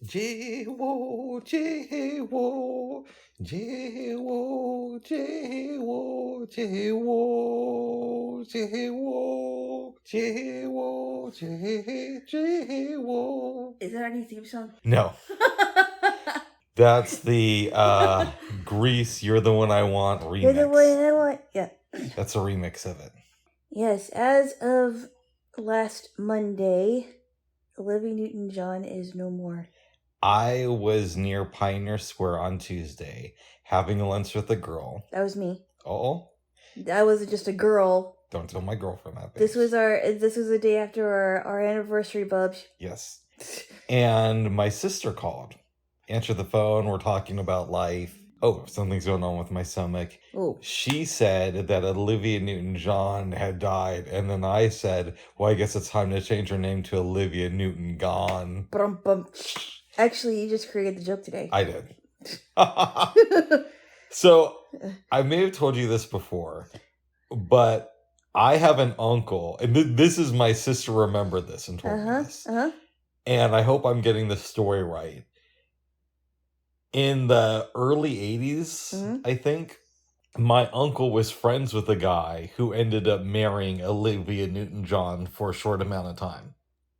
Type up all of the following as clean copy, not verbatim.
Jaylo, Jaylo, Jaylo, Jaylo, Jaylo, Jaylo, Jaylo, Jaylo. Is that our new theme song? No. That's the Grease, You're the One I Want remix. You're the one I want. Yeah. That's a remix of it. Yes, as of last Monday, Olivia Newton-John is no more. I was near Pioneer Square on Tuesday having lunch with a girl. That was me. Oh? I wasn't just a girl. Don't tell my girlfriend that, babe. This was the day after our anniversary, Bubs. Yes. And my sister called. Answered the phone. We're talking about life. Oh, something's going on with my stomach. Oh. She said that Olivia Newton-John had died. And then I said, well, I guess it's time to change her name to Olivia Newton-Gone. Actually, you just created the joke today. I did. So, I may have told you this before, but I have an uncle, and this is my sister remembered this and told me this. And I hope I'm getting the story right. In the early 80s, I think, my uncle was friends with a guy who ended up marrying Olivia Newton-John for a short amount of time.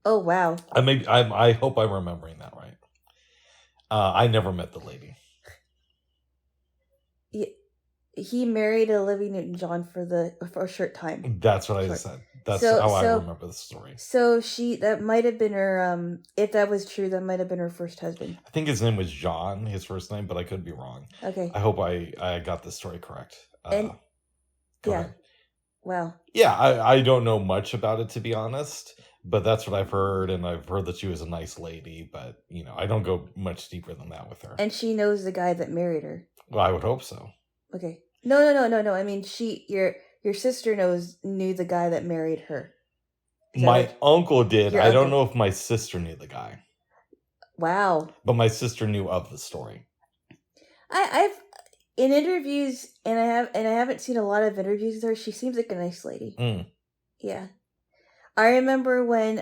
Oh, wow. I hope I'm remembering that right. I never met the lady. He married Olivia Newton-John for a short time. That's what I said. That's how I remember the story. So that might have been her, if that was true, that might have been her first husband. I think his name was John, his first name, but I could be wrong. Okay. I hope I got the story correct. Go ahead. Wow. Yeah, I don't know much about it, to be honest, but that's what I've heard, and I've heard that she was a nice lady, but, I don't go much deeper than that with her. And she knows the guy that married her. Well, I would hope so. Okay. No. I mean, your sister knew the guy that married her. My uncle did. I don't know if my sister knew the guy. Wow. But my sister knew of the story. I've in interviews, and I haven't seen a lot of interviews with her. She seems like a nice lady. Yeah. I remember when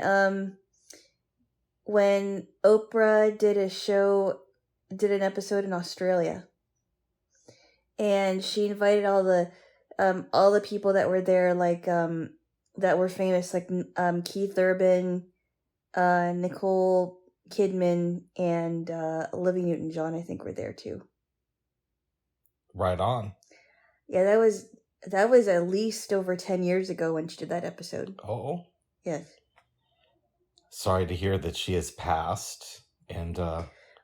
Oprah did an episode in Australia. And she invited all the people that were there, like that were famous, like Keith Urban, Nicole Kidman, and Olivia Newton-John. I think were there too. Right on. Yeah, that was at least over 10 years ago when she did that episode. Oh. Yes. Sorry to hear that she has passed, and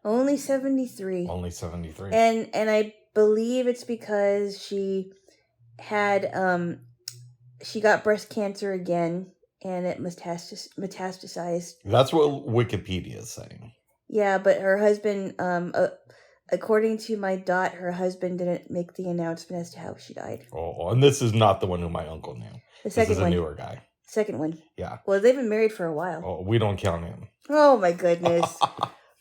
only 73. Only 73. And I believe it's because she had she got breast cancer again, and it metastasized. That's what Wikipedia is saying. Yeah, but her husband, according to my dot, her husband didn't make the announcement as to how she died. Oh, and this is not the one who my uncle knew. The second one. This is a newer guy. Second one. Yeah. Well, they've been married for a while. Oh, we don't count him. Oh my goodness.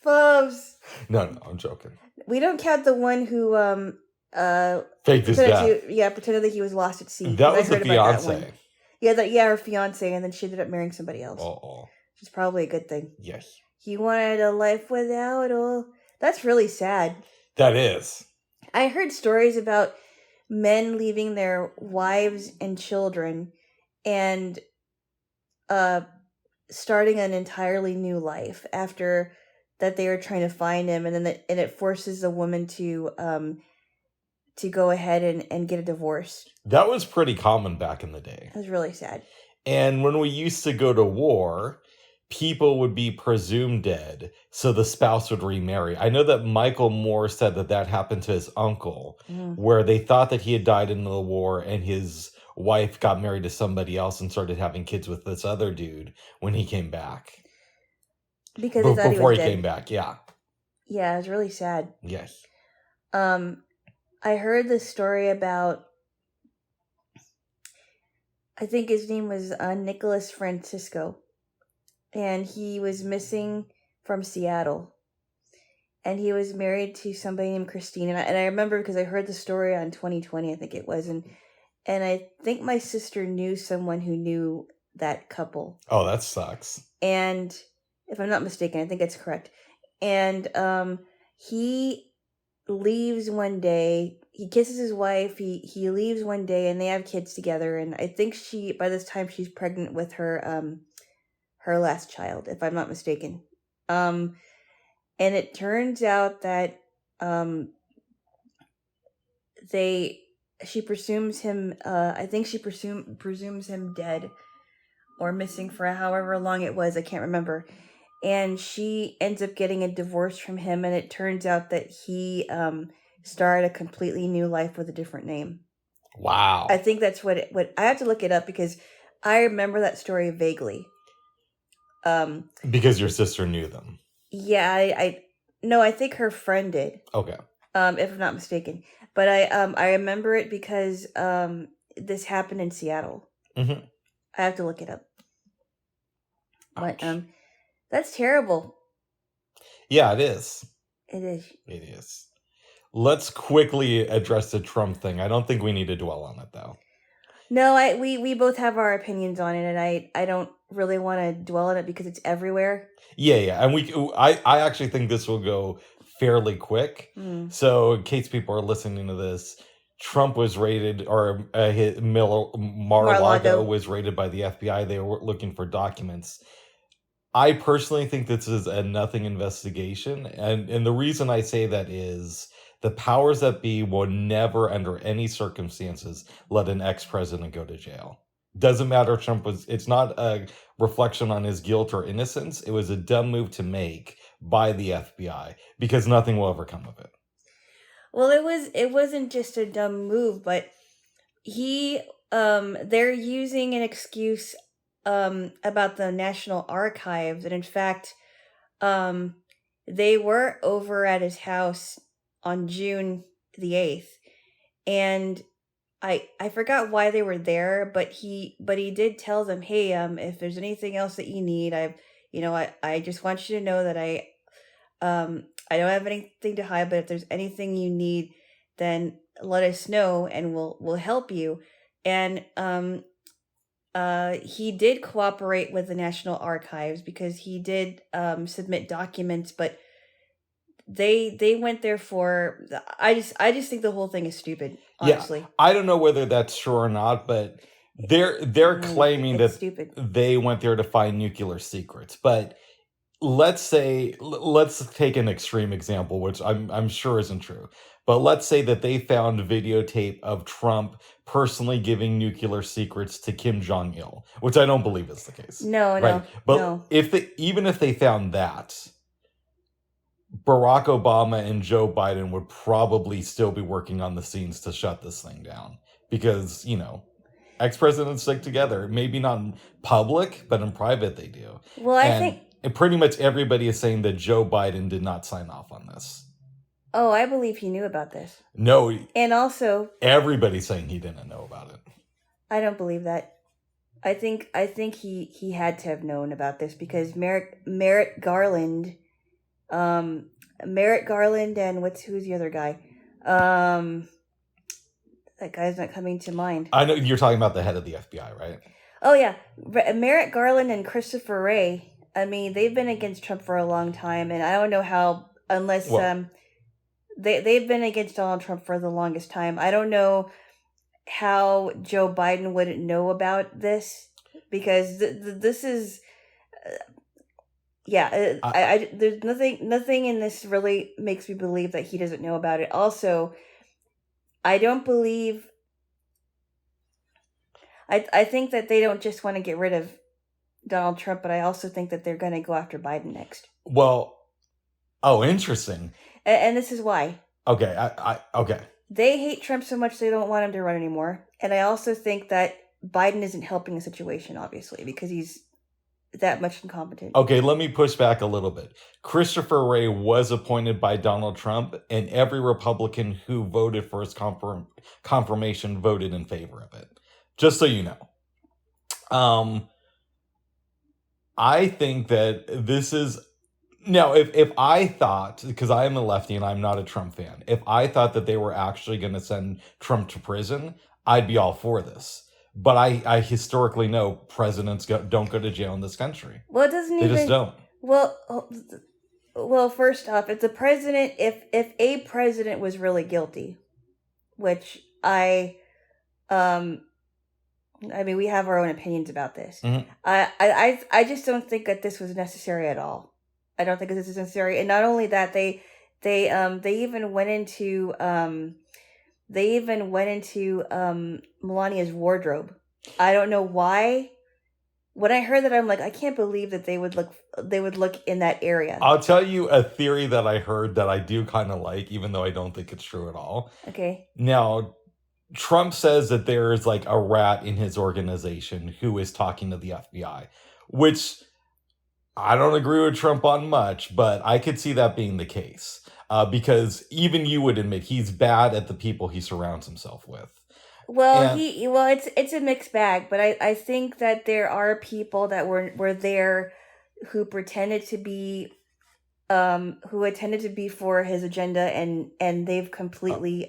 Bubs. No, I'm joking. We don't count the one who faked his death. Pretended that he was lost at sea. That was the fiance. Her fiance, and then she ended up marrying somebody else. Oh. Which is probably a good thing. Yes. He wanted a life without all. That's really sad. That is. I heard stories about men leaving their wives and children and starting an entirely new life after that they were trying to find him, and then it forces a woman to go ahead and get a divorce. That was pretty common back in the day. It was really sad. And when we used to go to war, people would be presumed dead, so the spouse would remarry. I know that Michael Moore said that happened to his uncle, where they thought that he had died in the war, and his wife got married to somebody else and started having kids with this other dude when he came back. Because before he came back, yeah. Yeah, it was really sad. Yes. I heard this story about, I think his name was Nicholas Francisco, and he was missing from Seattle, and he was married to somebody named Christine, and I remember because I heard the story on 2020, I think it was, and I think my sister knew someone who knew that couple. Oh, that sucks. And if I'm not mistaken, I think it's correct. and he leaves one day. He kisses his wife. He leaves one day, and they have kids together. And I think by this time she's pregnant with her last child, if I'm not mistaken. And it turns out that she presumes him. I think she presumes him dead or missing for however long it was. I can't remember. And she ends up getting a divorce from him, and it turns out that he started a completely new life with a different name. Wow. I think that's what I have to look it up because I remember that story vaguely. Because your sister knew them. Yeah, I think her friend did. Okay. If I'm not mistaken. But I remember it because this happened in Seattle. Mm-hmm. I have to look it up. Ouch. But that's terrible. Yeah, it is. It is. It is. Let's quickly address the Trump thing. I don't think we need to dwell on it, though. No, we both have our opinions on it, and I don't really want to dwell on it because it's everywhere. Yeah, and I actually think this will go fairly quick. So in case people are listening to this, Trump was raided, or Mar-a-Lago was raided by the FBI. They were looking for documents. I personally think this is a nothing investigation, and the reason I say that is the powers that be will never, under any circumstances, let an ex-president go to jail. Doesn't matter if Trump it's not a reflection on his guilt or innocence. It was a dumb move to make by the FBI because nothing will ever come of it. Well, it wasn't just a dumb move, but they're using an excuse about the National Archives, and in fact, they were over at his house on June the 8th, and I forgot why they were there, but he did tell them, hey, if there's anything else that you need, I just want you to know that I don't have anything to hide, but if there's anything you need, then let us know and we'll help you. And he did cooperate with the National Archives because he did submit documents, but they went there for I just think the whole thing is stupid, honestly. Yeah, I don't know whether that's true or not, but they're claiming that stupid. They went there to find nuclear secrets. But let's take an extreme example, which I'm sure isn't true. But let's say that they found videotape of Trump personally giving nuclear secrets to Kim Jong-il, which I don't believe is the case. No. But even if they found that, Barack Obama and Joe Biden would probably still be working on the scenes to shut this thing down because, ex-presidents stick together. Maybe not in public, but in private they do. Well, I think pretty much everybody is saying that Joe Biden did not sign off on this. Oh, I believe he knew about this. No. And also, everybody's saying he didn't know about it. I don't believe that. I think he had to have known about this because Merrick Garland, and who's the other guy? That guy's not coming to mind. I know you're talking about the head of the FBI, right? Oh yeah, Merrick Garland and Christopher Wray. I mean, they've been against Trump for a long time, and I don't know how unless they've been against Donald Trump for the longest time. I don't know how Joe Biden wouldn't know about this because this is. There's nothing in this really makes me believe that he doesn't know about it. Also, I don't believe. I think that they don't just want to get rid of Donald Trump, but I also think that they're going to go after Biden next. Well, interesting. And this is why. Okay, okay. They hate Trump so much they don't want him to run anymore. And I also think that Biden isn't helping the situation, obviously, because he's that much incompetent. Okay, let me push back a little bit. Christopher Wray was appointed by Donald Trump, and every Republican who voted for his confirmation voted in favor of it. Just so you know. I think that this is... Now, if I thought, because I am a lefty and I'm not a Trump fan, if I thought that they were actually going to send Trump to prison, I'd be all for this. But I historically know presidents don't go to jail in this country. Well, it doesn't They just don't. Well, Well, first off, if a president was really guilty, which I mean, we have our own opinions about this. Mhm. I just don't think that this was necessary at all. I don't think that this is necessary, and not only that, they even went into Melania's wardrobe. I don't know why. When I heard that, I'm like, I can't believe that they would look in that area. I'll tell you a theory that I heard that I do kind of like, even though I don't think it's true at all. Okay. Now, Trump says that there's like a rat in his organization who is talking to the FBI, which I don't agree with Trump on much, but I could see that being the case. Because even you would admit he's bad at the people he surrounds himself with. Well, it's a mixed bag, but I think that there are people that were there who pretended to be for his agenda, and they've completely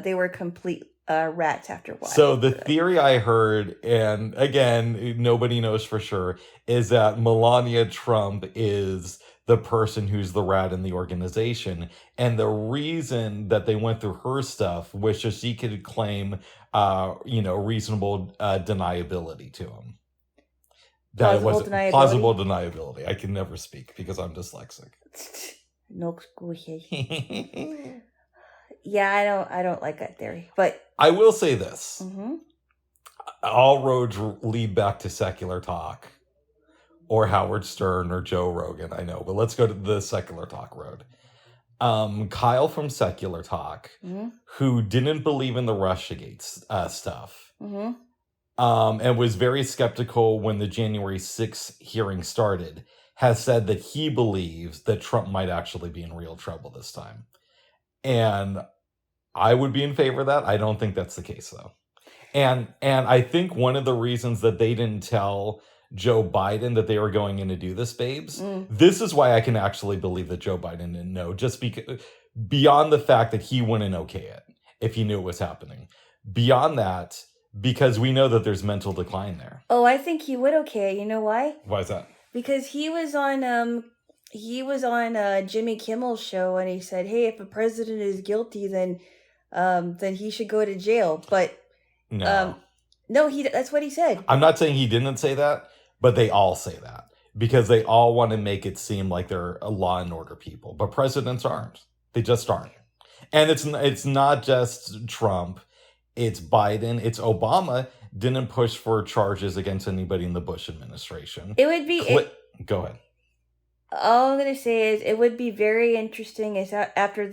they were complete rats after a while. So the theory I heard, and again, nobody knows for sure, is that Melania Trump is the person who's the rat in the organization. And the reason that they went through her stuff was so she could claim, reasonable deniability to him. That Plausible was deniability? plausible deniability. I can never speak because I'm dyslexic. No squishy. Yeah, I don't like that theory, but I will say this. Mm-hmm. All roads lead back to Secular Talk or Howard Stern or Joe Rogan, I know, but let's go to the Secular Talk road. Kyle from Secular Talk, Mm-hmm. who didn't believe in the Russiagate stuff, Mm-hmm. And was very skeptical when the January 6th hearing started, has said that he believes that Trump might actually be in real trouble this time. And I would be in favor of that. I don't think that's the case, though. And I think one of the reasons that they didn't tell Joe Biden that they were going in to do this, babes, this is why I can actually believe that Joe Biden didn't know, just because, beyond the fact that he wouldn't okay it if he knew it was happening. Beyond that, because we know that there's mental decline there. Oh, I think he would okay it. You know why? Why is that? Because he was on Jimmy Kimmel's show, and he said, "Hey, if a president is guilty, then he should go to jail." But No. no, that's what he said. I'm not saying he didn't say that, but they all say that because they all want to make it seem like they're a law and order people. But presidents aren't. They just aren't. And it's not just Trump. It's Biden. It's Obama didn't push for charges against anybody in the Bush administration. It would be... Go ahead. All I'm going to say is it would be very interesting after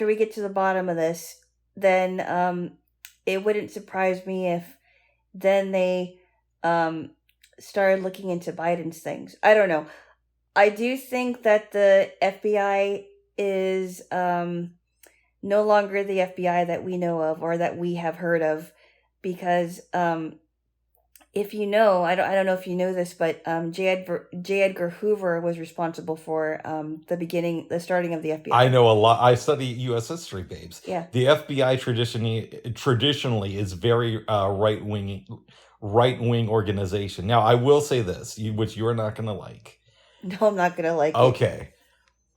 we get to the bottom of this, then it wouldn't surprise me if then they started looking into Biden's things. I don't know. I do think that the FBI is no longer the FBI that we know of or that we have heard of, because if you know, I don't know if you know this, but J. Edgar Hoover was responsible for the starting of the FBI. I know a lot. I study U.S. history, babes. Yeah. The FBI traditionally is very right wing organization. Now, I will say this, which you are not going to like. No, I'm not going to like it. Okay.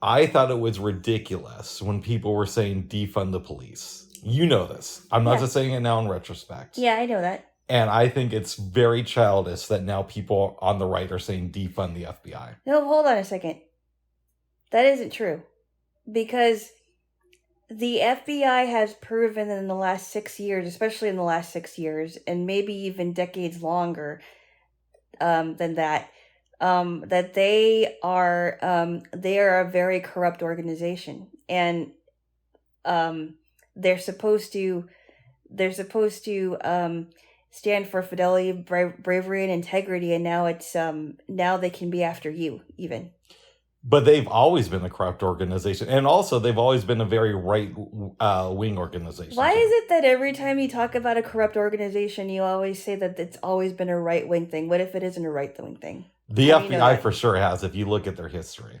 I thought it was ridiculous when people were saying defund the police. You know this. I'm not just saying it now in retrospect. Yeah, I know that. And I think it's very childish that now people on the right are saying defund the FBI. No, hold on a second. That isn't true. Because the FBI has proven in the last 6 years, especially in the last 6 years, and maybe even decades longer than that, that they are a very corrupt organization. And they're supposed to stand for fidelity, bravery, and integrity, and now now they can be after you even. But they've always been a corrupt organization, and also they've always been a very right wing organization. Why is it that every time you talk about a corrupt organization, you always say that it's always been a right wing thing? What if it isn't a right wing thing? The FBI for sure has, if you look at their history.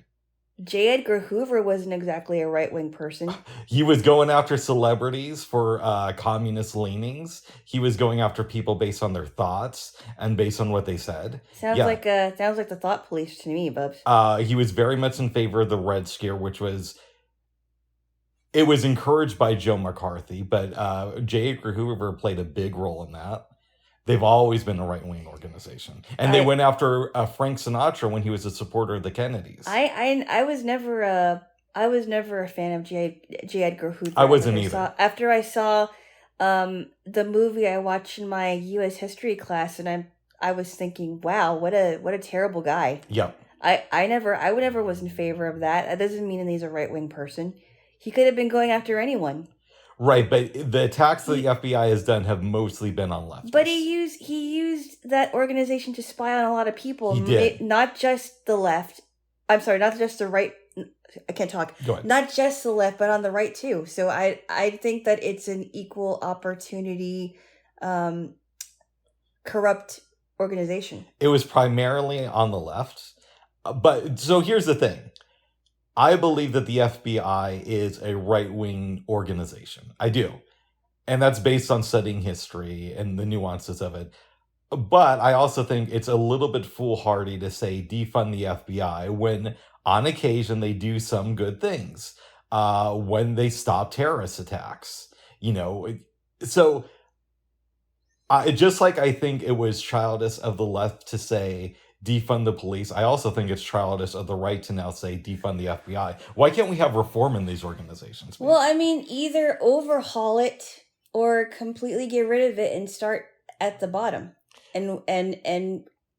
J. Edgar Hoover wasn't exactly a right-wing person. He was going after celebrities for communist leanings. He was going after people based on their thoughts and based on what they said. Sounds like the thought police to me, Bubs. He was very much in favor of the Red Scare, it was encouraged by Joe McCarthy, but J. Edgar Hoover played a big role in that. They've always been a right-wing organization. And they went after Frank Sinatra when he was a supporter of the Kennedys. I was never a fan of J. Edgar Hoover. I wasn't either. After I saw the movie I watched in my U.S. history class, and I was thinking, wow, what a terrible guy. Yep. I never was in favor of that. That doesn't mean that he's a right-wing person. He could have been going after anyone. Right, but the attacks that the FBI has done have mostly been on leftists. But he used that organization to spy on a lot of people. He did. Not just the left. I'm sorry, not just the right. I can't talk. Go ahead. Not just the left, but on the right too. So I think that it's an equal opportunity, corrupt organization. It was primarily on the left. But so here's the thing. I believe that the FBI is a right-wing organization. I do. And that's based on studying history and the nuances of it. But I also think it's a little bit foolhardy to say defund the FBI when on occasion they do some good things. When they stop terrorist attacks. So just like I think it was childish of the left to say defund the police, I also think it's childish of the right to now say defund the FBI. Why can't we have reform in these organizations? Well, I mean, either overhaul it or completely get rid of it and start at the bottom and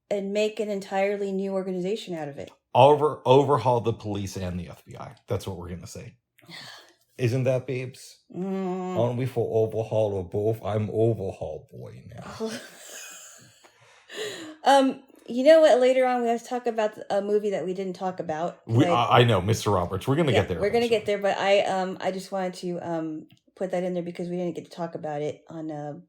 make an entirely new organization out of it. Overhaul the police and the FBI. That's what we're going to say. Isn't that, babes? Aren't we for overhaul or both? I'm overhaul boy now. You know what? Later on, we have to talk about a movie that we didn't talk about. I know, Mr. Roberts. We're gonna get there. We're gonna get there, but I just wanted to put that in there because we didn't get to talk about it on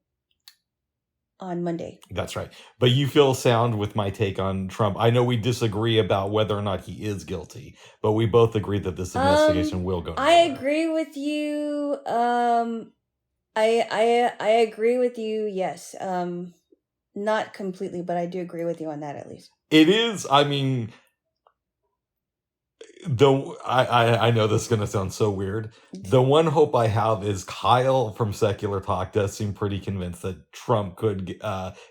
Monday. That's right. But you feel sound with my take on Trump. I know we disagree about whether or not he is guilty, but we both agree that this investigation will go nowhere. I agree with you. I agree with you. Yes. Not completely, but I do agree with you on that at least. It is, I mean, I know this is going to sound so weird. The one hope I have is Kyle from Secular Talk does seem pretty convinced that Trump could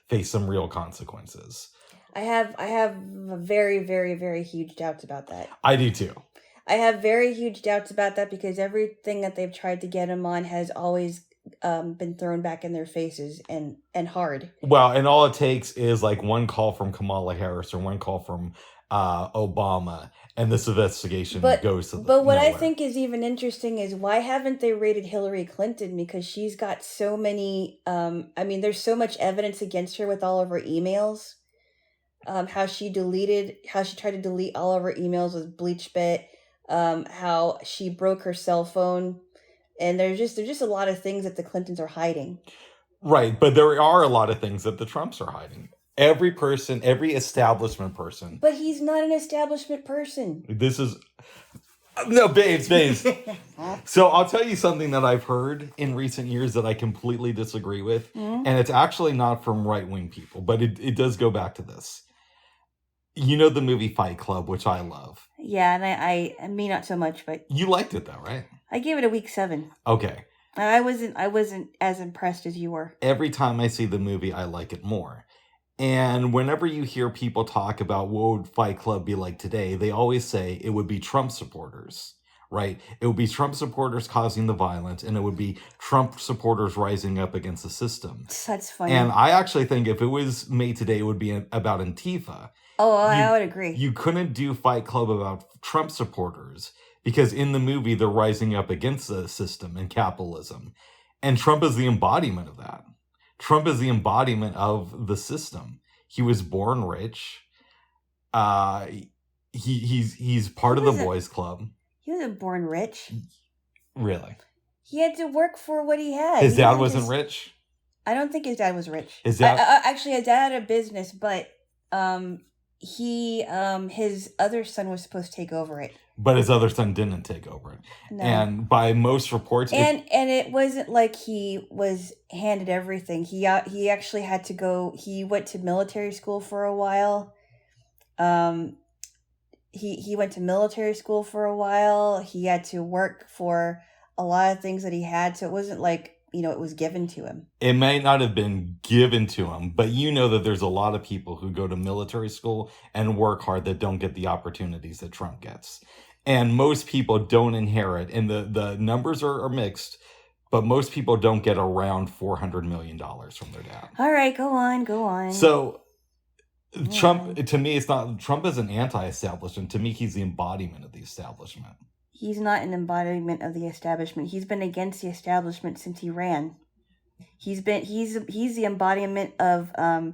face some real consequences. I have very, very, very huge doubts about that. I do too. I have very huge doubts about that because everything that they've tried to get him on has always been thrown back in their faces and hard. Well, and all it takes is like one call from Kamala Harris or one call from Obama, and this investigation goes to But what I think is even interesting is why haven't they raided Hillary Clinton? Because she's got so many, there's so much evidence against her with all of her emails. How she tried to delete all of her emails with BleachBit, how she broke her cell phone. And there's just a lot of things that the Clintons are hiding. Right, but there are a lot of things that the Trumps are hiding. Every establishment person. But he's not an establishment person. No, babes. So I'll tell you something that I've heard in recent years that I completely disagree with. Mm-hmm. And it's actually not from right-wing people, but it does go back to this. You know the movie Fight Club, which I love. Yeah, and I me not so much, but you liked it though, right? I gave it a week 7. Okay. I wasn't as impressed as you were. Every time I see the movie, I like it more. And whenever you hear people talk about what would Fight Club be like today, they always say it would be Trump supporters, right? It would be Trump supporters causing the violence, and it would be Trump supporters rising up against the system. That's funny. And I actually think if it was made today, it would be about Antifa. Oh, I would agree. You couldn't do Fight Club about Trump supporters because in the movie, they're rising up against the system and capitalism. And Trump is the embodiment of that. Trump is the embodiment of the system. He was born rich. He's part of the boys club. He wasn't born rich. Really? He had to work for what he had. His dad wasn't rich? I don't think his dad was rich. His dad... Actually, his dad had a business, but his other son was supposed to take over it. But his other son didn't take over it. No. And by most reports... And it wasn't like he was handed everything. He actually had to go... He went to military school for a while. He went to military school for a while. He had to work for a lot of things that he had. So it wasn't like, it was given to him. It may not have been given to him, but that there's a lot of people who go to military school and work hard that don't get the opportunities that Trump gets. And most people don't inherit, and the numbers are mixed, but most people don't get around $400 million from their dad. All right, go on. So Trump, to me, Trump is an anti-establishment. To me, he's the embodiment of the establishment. He's not an embodiment of the establishment. He's been against the establishment since he ran. He's the embodiment of I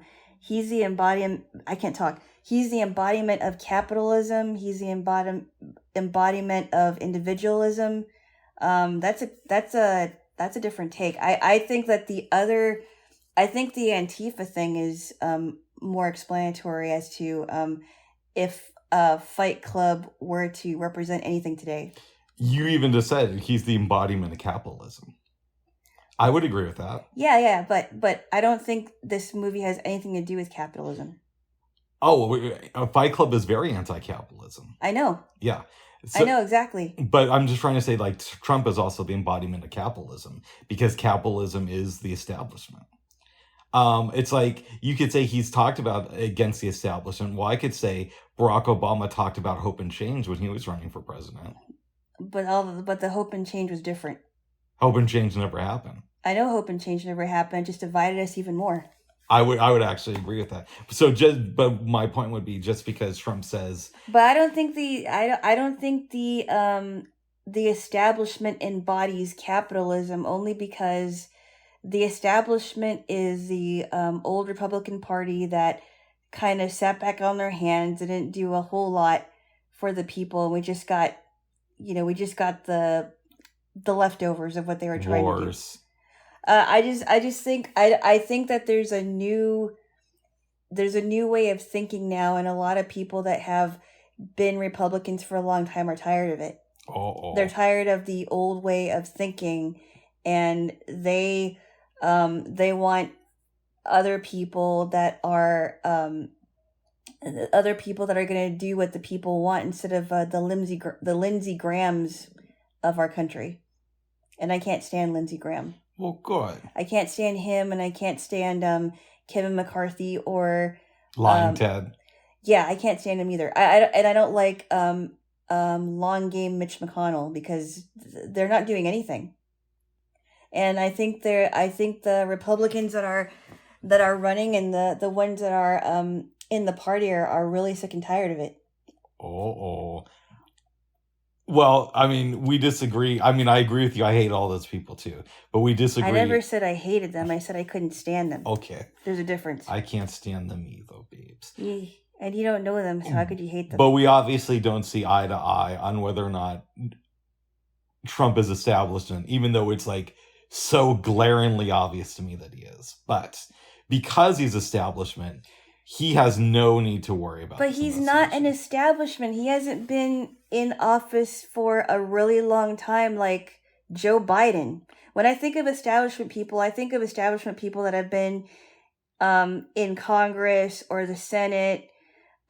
can't talk. He's the embodiment of capitalism. He's the embodiment of individualism. That's a different take. I think that the Antifa thing is more explanatory as to if Fight Club were to represent anything today. You even just said he's the embodiment of capitalism. I would agree with that. Yeah, but I don't think this movie has anything to do with capitalism. Oh, Fight Club is very anti-capitalism. I know. Yeah. I know, exactly. But I'm just trying to say, Trump is also the embodiment of capitalism, because capitalism is the establishment. It's like, you could say he's talked about against the establishment. Well, I could say Barack Obama talked about hope and change when he was running for president. But the hope and change was different. Hope and change never happened. I know hope and change never happened. It just divided us even more. I would actually agree with that. But my point would be, just because Trump says... But I don't think the establishment embodies capitalism, only because the establishment is the old Republican Party that kind of sat back on their hands, didn't do a whole lot for the people, and we just got the leftovers of what they were trying to do. I think that there's a new way of thinking now, and a lot of people that have been Republicans for a long time are tired of it. They're tired of the old way of thinking, and they want other people that are going to do what the people want, instead of the Lindsey Grahams of our country. And I can't stand Lindsey Graham. Well, good. I can't stand him, and I can't stand Kevin McCarthy or Lying Ted. Yeah, I can't stand him either. I don't like long game Mitch McConnell, because they're not doing anything. And I think the Republicans that are running, and the ones that are in the party are really sick and tired of it. Well, I mean, we disagree. I mean, I agree with you. I hate all those people too, but we disagree. I never said I hated them. I said I couldn't stand them. Okay. There's a difference. I can't stand them either, babes. And you don't know them, so how could you hate them? But we obviously don't see eye to eye on whether or not Trump is establishment, even though it's so glaringly obvious to me that he is. But because he's establishment, he has no need to worry about. But he's not an establishment. He hasn't been in office for a really long time, like Joe Biden. When I think of establishment people, I think of establishment people that have been in Congress or the Senate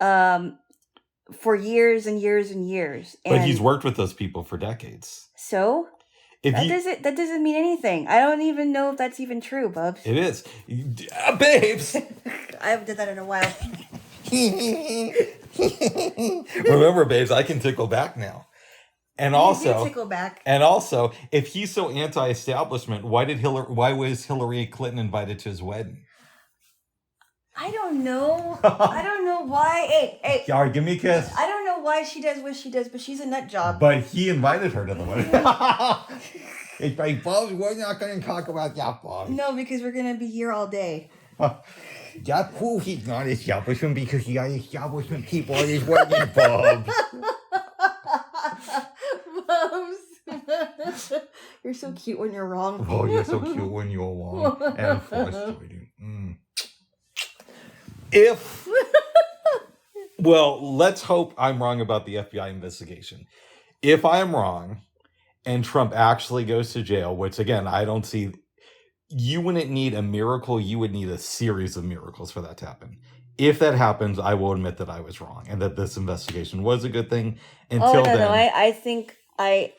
for years and years and years. But he's worked with those people for decades. So? That doesn't mean anything. I don't even know if that's even true, Bubs. It is. Babes! I haven't done that in a while. Remember, babes, I can tickle back now. And also, tickle back. And also, if he's so anti-establishment, why was Hillary Clinton invited to his wedding? I don't know. I don't know why. Hey. All right, give me a kiss. I don't know why she does what she does, but she's a nut job. But he invited her to the wedding. It's like, Bob, we're not going to talk about that, Bob. No, because we're going to be here all day. That proves he's not establishment, because he got establishment people at his wedding, Bob. Bubs. You're so cute when you're wrong. Oh, you're so cute when you're wrong. And frustrating. If Well, let's hope I'm wrong about the FBI investigation. If I am wrong and Trump actually goes to jail, which again, I don't see, you wouldn't need a miracle. You would need a series of miracles for that to happen. If that happens, I will admit that I was wrong and that this investigation was a good thing. Until no, then, I think I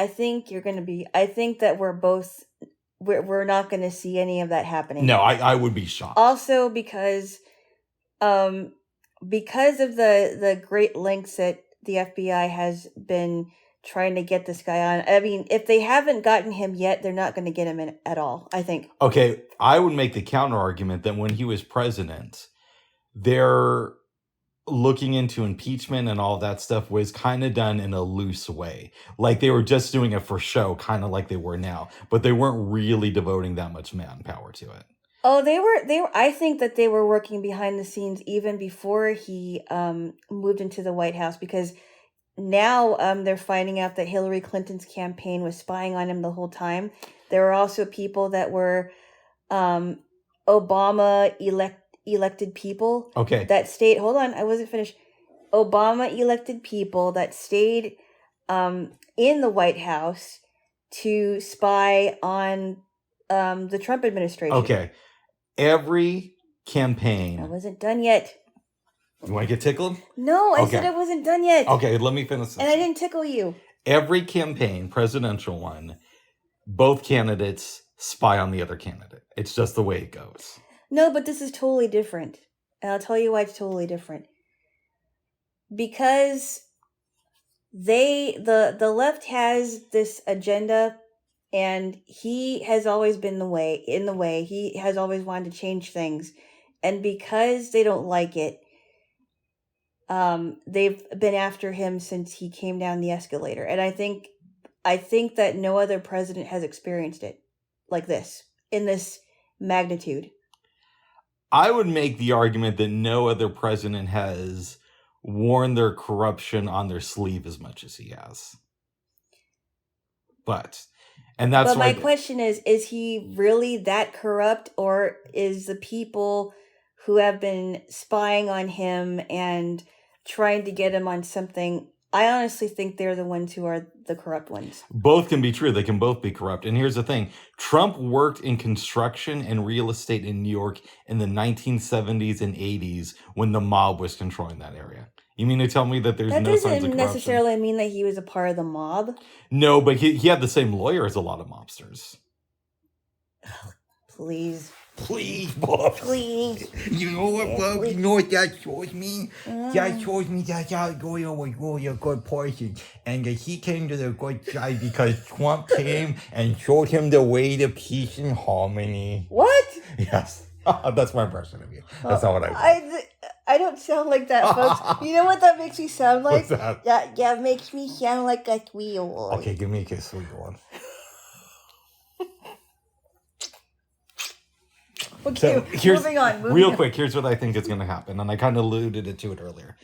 think you're going to be. I think that we're not going to see any of that happening. No, I would be shocked. Also, because of the great lengths that the FBI has been trying to get this guy on. I mean, if they haven't gotten him yet, they're not going to get him in at all, I think. Okay, I would make the counter argument that when he was president, they're looking into impeachment and all that stuff was kind of done in a loose way. Like they were just doing it for show, kind of like they were now, but they weren't really devoting that much manpower to it. Oh, they were, I think that they were working behind the scenes even before he moved into the White House, because now they're finding out that Hillary Clinton's campaign was spying on him the whole time. There were also people that were Obama elected people. Okay. That stayed. Hold on, I wasn't finished. Obama elected people that stayed in the White House to spy on the Trump administration. Okay. Every campaign. I wasn't done yet. You want to get tickled? No, I said I wasn't done yet. Okay, let me finish this. And I didn't tickle you. Every campaign, presidential one, both candidates spy on the other candidate. It's just the way it goes. No, but this is totally different. And I'll tell you why it's totally different. Because the left has this agenda, and he has always been in the way. He has always wanted to change things. And because they don't like it, they've been after him since he came down the escalator. And I think that no other president has experienced it like this, in this magnitude. I would make the argument that no other president has worn their corruption on their sleeve as much as he has. But my question is he really that corrupt, or is the people who have been spying on him and trying to get him on something? I honestly think they're the ones who are the corrupt ones. Both can be true. They can both be corrupt. And here's the thing. Trump worked in construction and real estate in New York in the 1970s and 80s when the mob was controlling that area. You mean to tell me that there's no signs of corruption? That doesn't necessarily mean that he was a part of the mob. No, but he had the same lawyer as a lot of mobsters. Please. Please, Bob. Please. You know what, Bob? You know what that shows me? That shows me that lawyer was really a good person. And that he came to the good side because Trump came and showed him the way to peace and harmony. What? Yes. That's my impression of you. That's not what I mean. I don't sound like that, folks. You know what that makes me sound like? What's that? Yeah, it makes me sound like a sweet boy. Okay, give me a sweet one. Okay, moving on. Real quick, here's what I think is going to happen, and I kind of alluded to it earlier.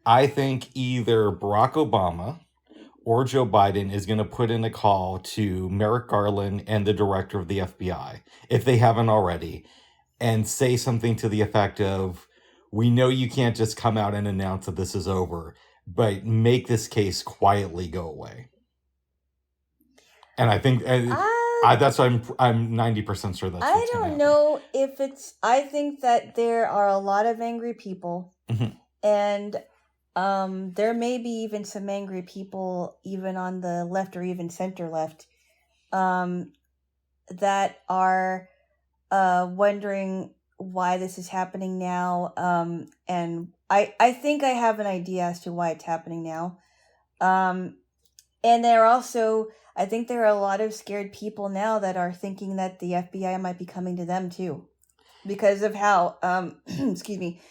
I think either Barack Obama or Joe Biden is going to put in a call to Merrick Garland and the director of the FBI, if they haven't already, and say something to the effect of, we know you can't just come out and announce that this is over, but make this case quietly go away. And I think that's why I'm 90% sure that's I don't know if it's. I think that there are a lot of angry people, and there may be even some angry people, even on the left or even center left, that are wondering why this is happening now. And I think I have an idea as to why it's happening now. And there also, I think there are a lot of scared people now that are thinking that the FBI might be coming to them too, because of how, excuse me,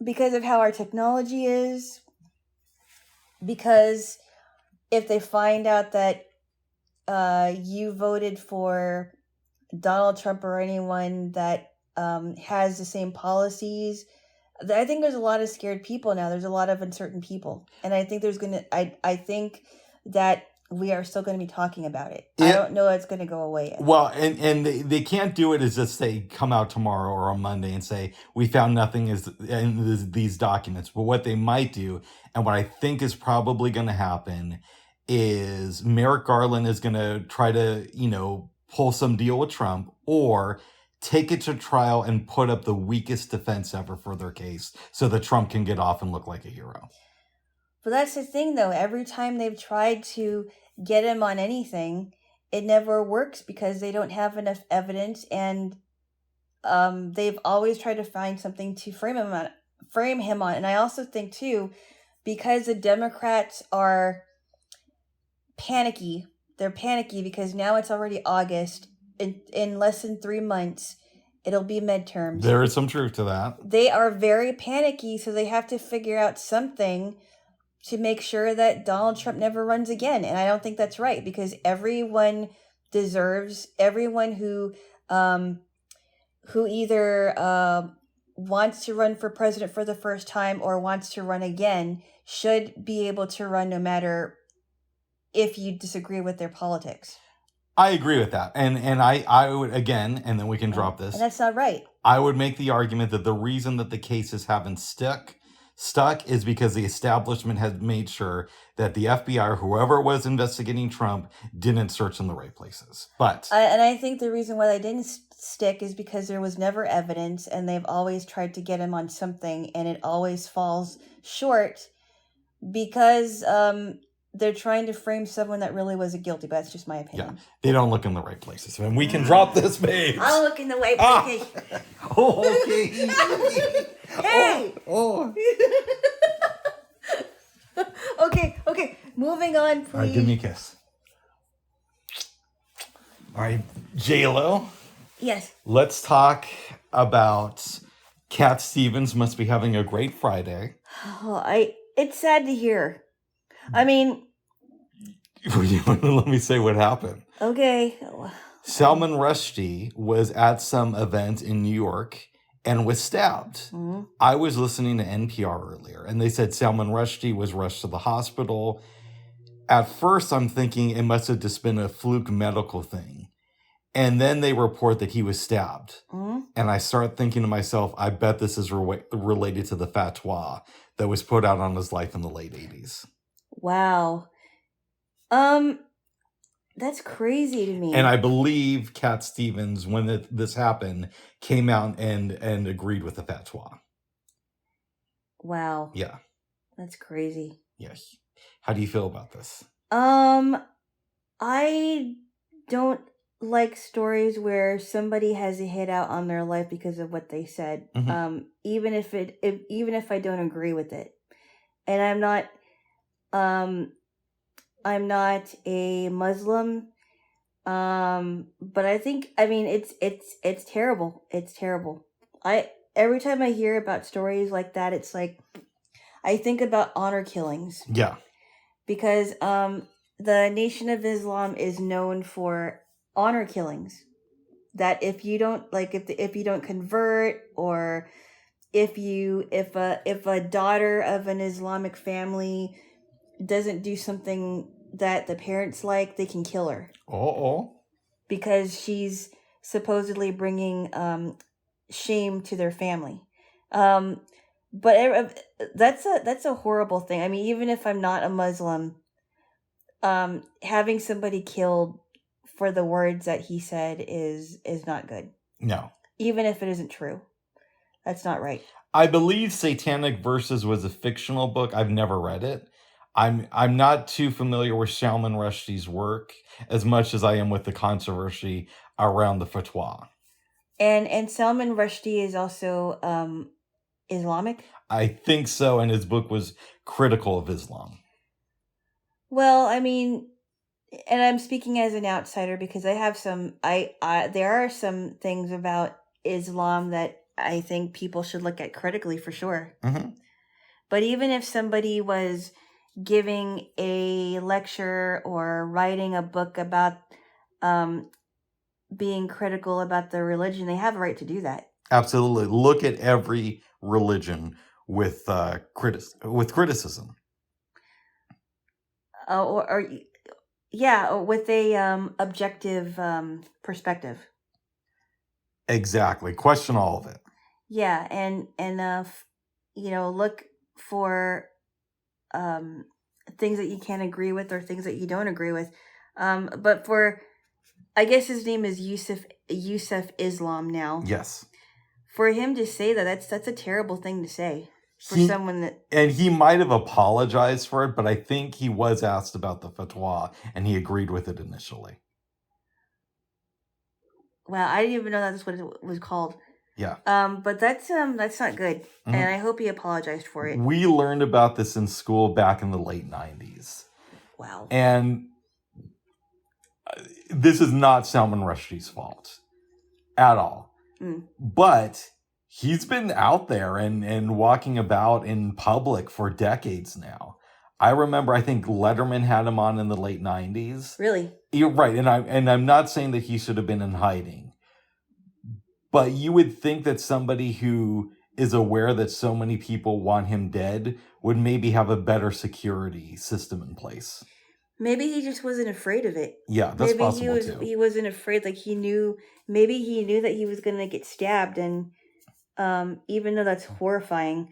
because of how our technology is, because if they find out that you voted for Donald Trump or anyone that has the same policies, I think there's a lot of scared people now. There's a lot of uncertain people. And I think I think that we are still going to be talking about it. I don't know it's going to go away yet. Well, and they can't do it as just they come out tomorrow or on Monday and say, we found nothing in these documents. But what they might do, and what I think is probably going to happen, is Merrick Garland is going to try to, pull some deal with Trump or take it to trial and put up the weakest defense ever for their case so that Trump can get off and look like a hero. But that's the thing, though. Every time they've tried to get him on anything, it never works because they don't have enough evidence, and they've always tried to find something to frame him on. And I also think, too, because the Democrats are panicky, they're panicky because now it's already August. In less than 3 months, it'll be midterms. There is some truth to that. They are very panicky, so they have to figure out something to make sure that Donald Trump never runs again. And I don't think that's right, because everyone who either wants to run for president for the first time or wants to run again should be able to run no matter if you disagree with their politics. I agree with that. And I would, again, and then we can drop this. And that's not right. I would make the argument that the reason that the cases haven't stuck is because the establishment has made sure that the FBI or whoever was investigating Trump didn't search in the right places. But and I think the reason why they didn't stick is because there was never evidence, and they've always tried to get him on something, and it always falls short because they're trying to frame someone that really wasn't guilty. But that's just my opinion. Yeah, they don't look in the right places. I mean, we can drop this, babe. I'll look in the right places. Oh, okay. Hey! Oh. Okay. Moving on, please. All right, give me a kiss. All right, Jaylo. Yes. Let's talk about Cat Stevens must be having a great Friday. It's sad to hear. I mean... Let me say what happened. Okay. Salman Rushdie was at some event in New York and was stabbed. Mm-hmm. I was listening to NPR earlier, and they said Salman Rushdie was rushed to the hospital. At first, I'm thinking it must have just been a fluke medical thing. And then they report that he was stabbed. Mm-hmm. And I start thinking to myself, I bet this is related to the fatwa that was put out on his life in the late 80s. Wow. That's crazy to me. And I believe Cat Stevens, when this happened, came out and agreed with the fatwa. Wow. Yeah. That's crazy. Yes. How do you feel about this? I don't like stories where somebody has a hit out on their life because of what they said. Mm-hmm. Even if I don't agree with it. And I'm not a Muslim. But it's terrible. It's terrible. Every time I hear about stories like that, it's like I think about honor killings. Yeah. Because the Nation of Islam is known for honor killings. That if you don't if you don't convert, or if a daughter of an Islamic family doesn't do something that the parents like, they can kill her. Because she's supposedly bringing shame to their family. But that's a horrible thing. I mean, even if I'm not a Muslim, having somebody killed for the words that he said is not good. No. Even if it isn't true. That's not right. I believe Satanic Verses was a fictional book. I've never read it. I'm not too familiar with Salman Rushdie's work as much as I am with the controversy around the fatwa. And Salman Rushdie is also Islamic? I think so, and his book was critical of Islam. Well, I mean, and I'm speaking as an outsider because I have there are some things about Islam that I think people should look at critically, for sure. Mm-hmm. But even if somebody was giving a lecture or writing a book about being critical about the religion, they have a right to do that. Absolutely. Look at every religion with criticism. Or Yeah, with a objective perspective. Exactly. Question all of it. Yeah, and look for things that you can't agree with or things that you don't agree with. But I guess his name is Yusuf Islam now. Yes. For him to say that's a terrible thing to say for someone that. And he might have apologized for it, but I think he was asked about the fatwa, and he agreed with it initially. Wow, I didn't even know that's what it was called. Yeah. But that's not good, and I hope he apologized for it. We learned about this in school back in the late 90s. Wow. And this is not Salman Rushdie's fault at all. But he's been out there and walking about in public for decades now. I remember, I think Letterman had him on in the late 90s. Really? You're right. And I'm not saying that he should have been in hiding. But you would think that somebody who is aware that so many people want him dead would maybe have a better security system in place. Maybe he just wasn't afraid of it. Yeah, that's possible too. He wasn't afraid. Like maybe he knew that he was going to get stabbed, and even though that's horrifying,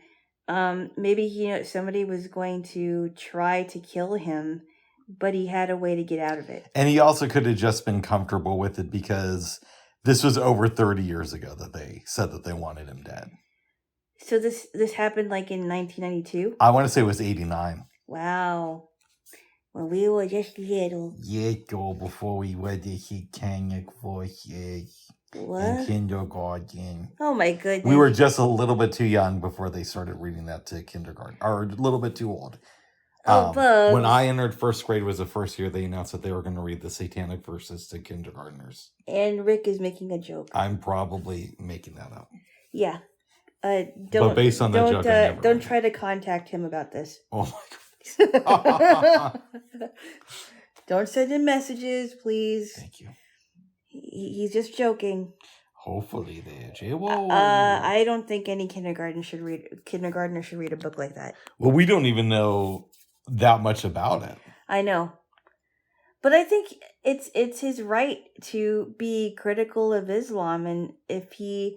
maybe he knew somebody was going to try to kill him, but he had a way to get out of it. And he also could have just been comfortable with it because this was over 30 years ago that they said that they wanted him dead. So this happened like in 1992? I want to say it was 89. Wow. When we were just little. Yeah, girl, before we went to hit Kenya courses in kindergarten. Oh my goodness. We were just a little bit too young before they started reading that to kindergarten. Or a little bit too old. When I entered first grade was the first year they announced that they were going to read the satanic verses to kindergartners. And Rick is making a joke. I'm probably making that up. Yeah. Don't, but based on that joke, don't try to contact him about this. Oh my God. Don't send him messages, please. Thank you. He's just joking. Hopefully there, Jaylo. I don't think any kindergartner should read a book like that. Well, we don't even know that much about it. I know. But I think it's his right to be critical of Islam, and if he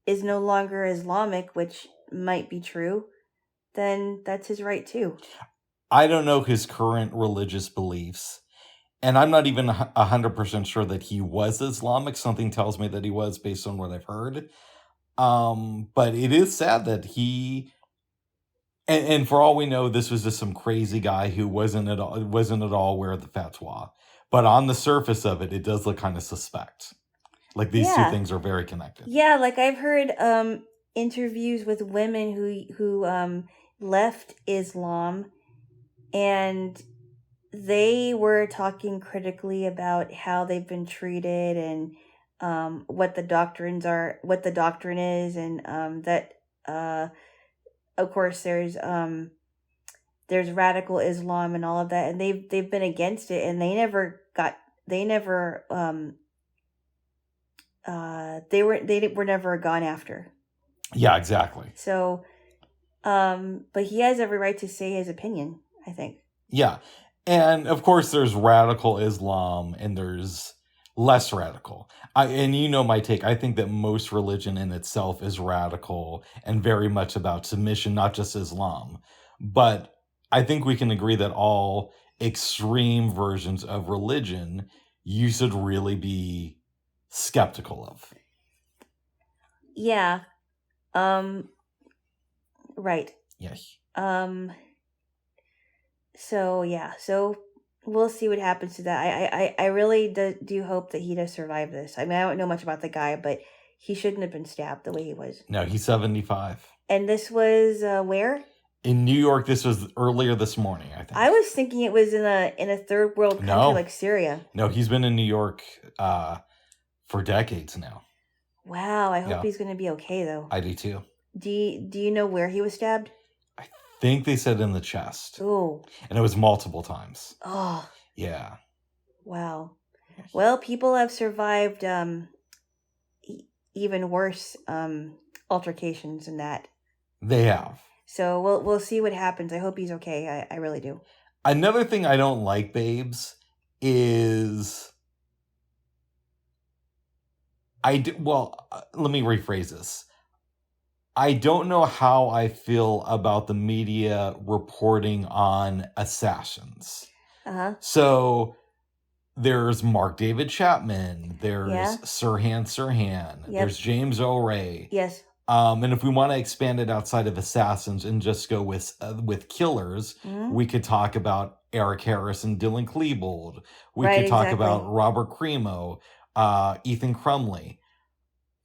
is no longer Islamic, which might be true, then that's his right too. I don't know his current religious beliefs, and I'm not even 100% sure that he was Islamic. Something tells me that he was based on what I've heard. But it is sad that he, and for all we know, this was just some crazy guy who wasn't at all aware of the fatwa. But on the surface of it, it does look kind of suspect. Like these two things are very connected. Yeah, like I've heard interviews with women who left Islam, and they were talking critically about how they've been treated and what the doctrine is, and that of course there's radical Islam and all of that, and they've been against it, and they were never gone after. Yeah, exactly. So, but he has every right to say his opinion, I think. Yeah. And of course there's radical Islam and there's less radical. And you know my take. I think that most religion in itself is radical and very much about submission, not just Islam. But I think we can agree that all extreme versions of religion you should really be skeptical of. Yeah. Right. Yes. So we'll see what happens to that. I really do hope that he does survive this. I mean, I don't know much about the guy, but he shouldn't have been stabbed the way he was. No, he's 75. And this was where? In New York. This was earlier this morning, I think. I was thinking it was in a third world country like Syria. No, he's been in New York for decades now. Wow, I hope he's going to be okay though. I do too. Do you know where he was stabbed? I think they said in the chest. Oh. And it was multiple times. Oh. Yeah. Wow. Well, people have survived even worse altercations than that. They have. So we'll see what happens. I hope he's okay. I really do. Another thing I don't like, babes, is let me rephrase this. I don't know how I feel about the media reporting on assassins. So there's Mark David Chapman, there's Sirhan Sirhan, there's James O'Reilly. Yes. And if we want to expand it outside of assassins and just go with killers, we could talk about Eric Harris and Dylan Klebold. We could talk about Robert Crimo, Ethan Crumley.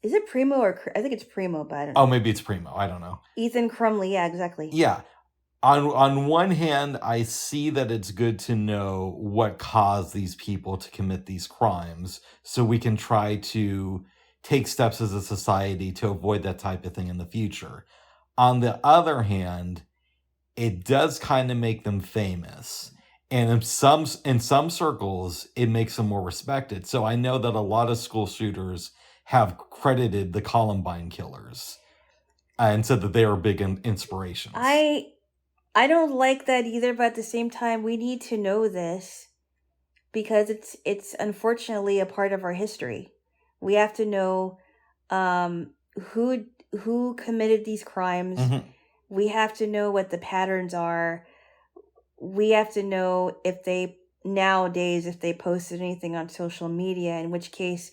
Is it Primo or I think it's Primo, but I don't know. Oh, maybe it's Primo. I don't know. Ethan Crumley, yeah, exactly. Yeah. On one hand, I see that it's good to know what caused these people to commit these crimes so we can try to take steps as a society to avoid that type of thing in the future. On the other hand, it does kind of make them famous. And in some circles, it makes them more respected. So I know that a lot of school shooters have credited the Columbine killers and said that they are big inspirations. I don't like that either, but at the same time, we need to know this because it's unfortunately a part of our history. We have to know who committed these crimes. We have to know what the patterns are. We have to know if they posted anything on social media, in which case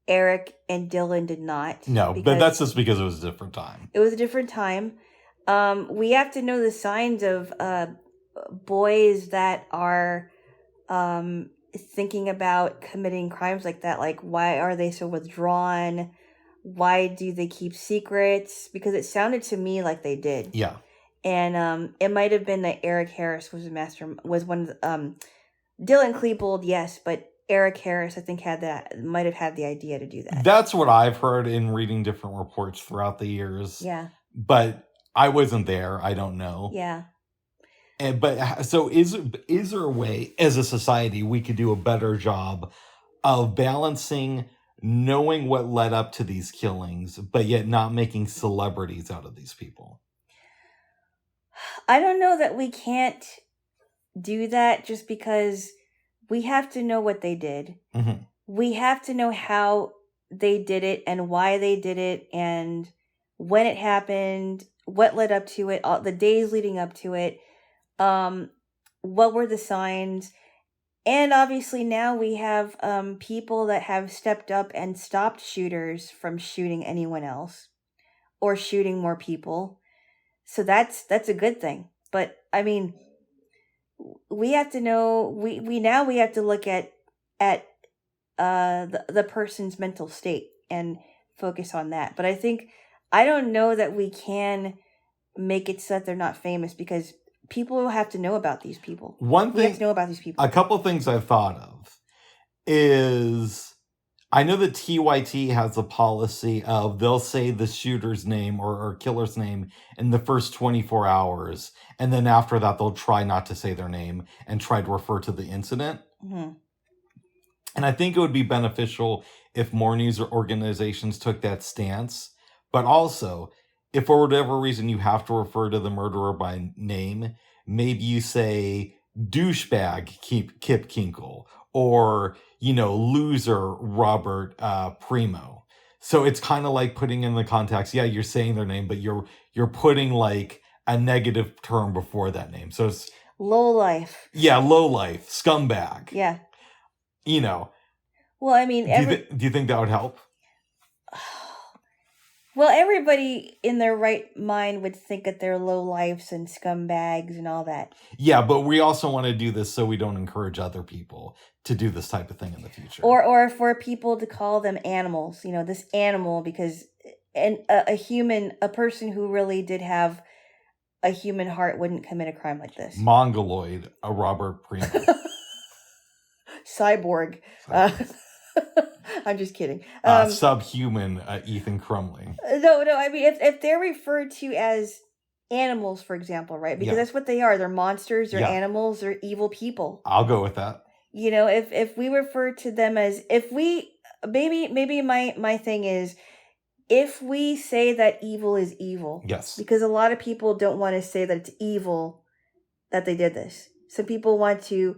Eric and Dylan did not. No, but that's just because it was a different time. It was a different time. We have to know the signs of boys that are thinking about committing crimes like that. Like, why are they so withdrawn? Why do they keep secrets? Because it sounded to me like they did. Yeah. And it might have been that Eric Harris was one of the, Dylan Klebold, yes, but Eric Harris, I think, might have had the idea to do that. That's what I've heard in reading different reports throughout the years. Yeah. But I wasn't there. I don't know. Yeah. So is there a way as a society we could do a better job of balancing knowing what led up to these killings, but yet not making celebrities out of these people? I don't know that we can't do that just because we have to know what they did. We have to know how they did it and why they did it and when it happened, what led up to it, all the days leading up to it, what were the signs. And obviously now we have people that have stepped up and stopped shooters from shooting anyone else or shooting more people. So that's a good thing. But I mean, we have to know, we have to look at the person's mental state and focus on that. But I don't know that we can make it so that they're not famous because people will have to know about these people. We have to know about these people. A couple of things I've thought of is I know that TYT has a policy of they'll say the shooter's name or killer's name in the first 24 hours. And then after that, they'll try not to say their name and try to refer to the incident. And I think it would be beneficial if more news organizations took that stance. But also, if for whatever reason you have to refer to the murderer by name, maybe you say douchebag Kip Kinkle or, loser Robert Primo. So it's kind of like putting in the context. Yeah, you're saying their name, but you're putting like a negative term before that name. So it's low life. Yeah, low life, scumbag. Yeah. Well, I mean, do you think that would help? Well, everybody in their right mind would think that they're low lifes and scumbags and all that. Yeah, but we also want to do this so we don't encourage other people to do this type of thing in the future. Or for people to call them animals, this animal, because a person who really did have a human heart wouldn't commit a crime like this. Mongoloid, a Robert Primo. Cyborg. I'm just kidding. Subhuman Ethan Crumley. No. I mean, if they're referred to as animals, for example, right? Because that's what they are. They're monsters. They're animals. They're evil people. I'll go with that. If we refer to them as, maybe my thing is, if we say that evil is evil. Yes. Because a lot of people don't want to say that it's evil that they did this. Some people want to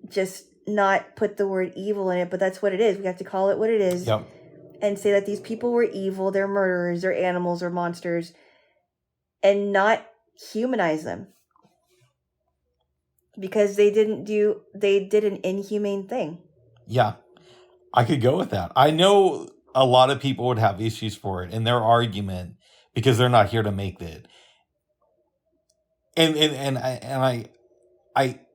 just not put the word evil in it, but that's what it is. We have to call it what it is. Yep. And say that these people were evil, they're murderers, they're animals or monsters, and not humanize them. Because they did an inhumane thing. Yeah, I could go with that. I know a lot of people would have issues for it, and their argument, because they're not here to make it. And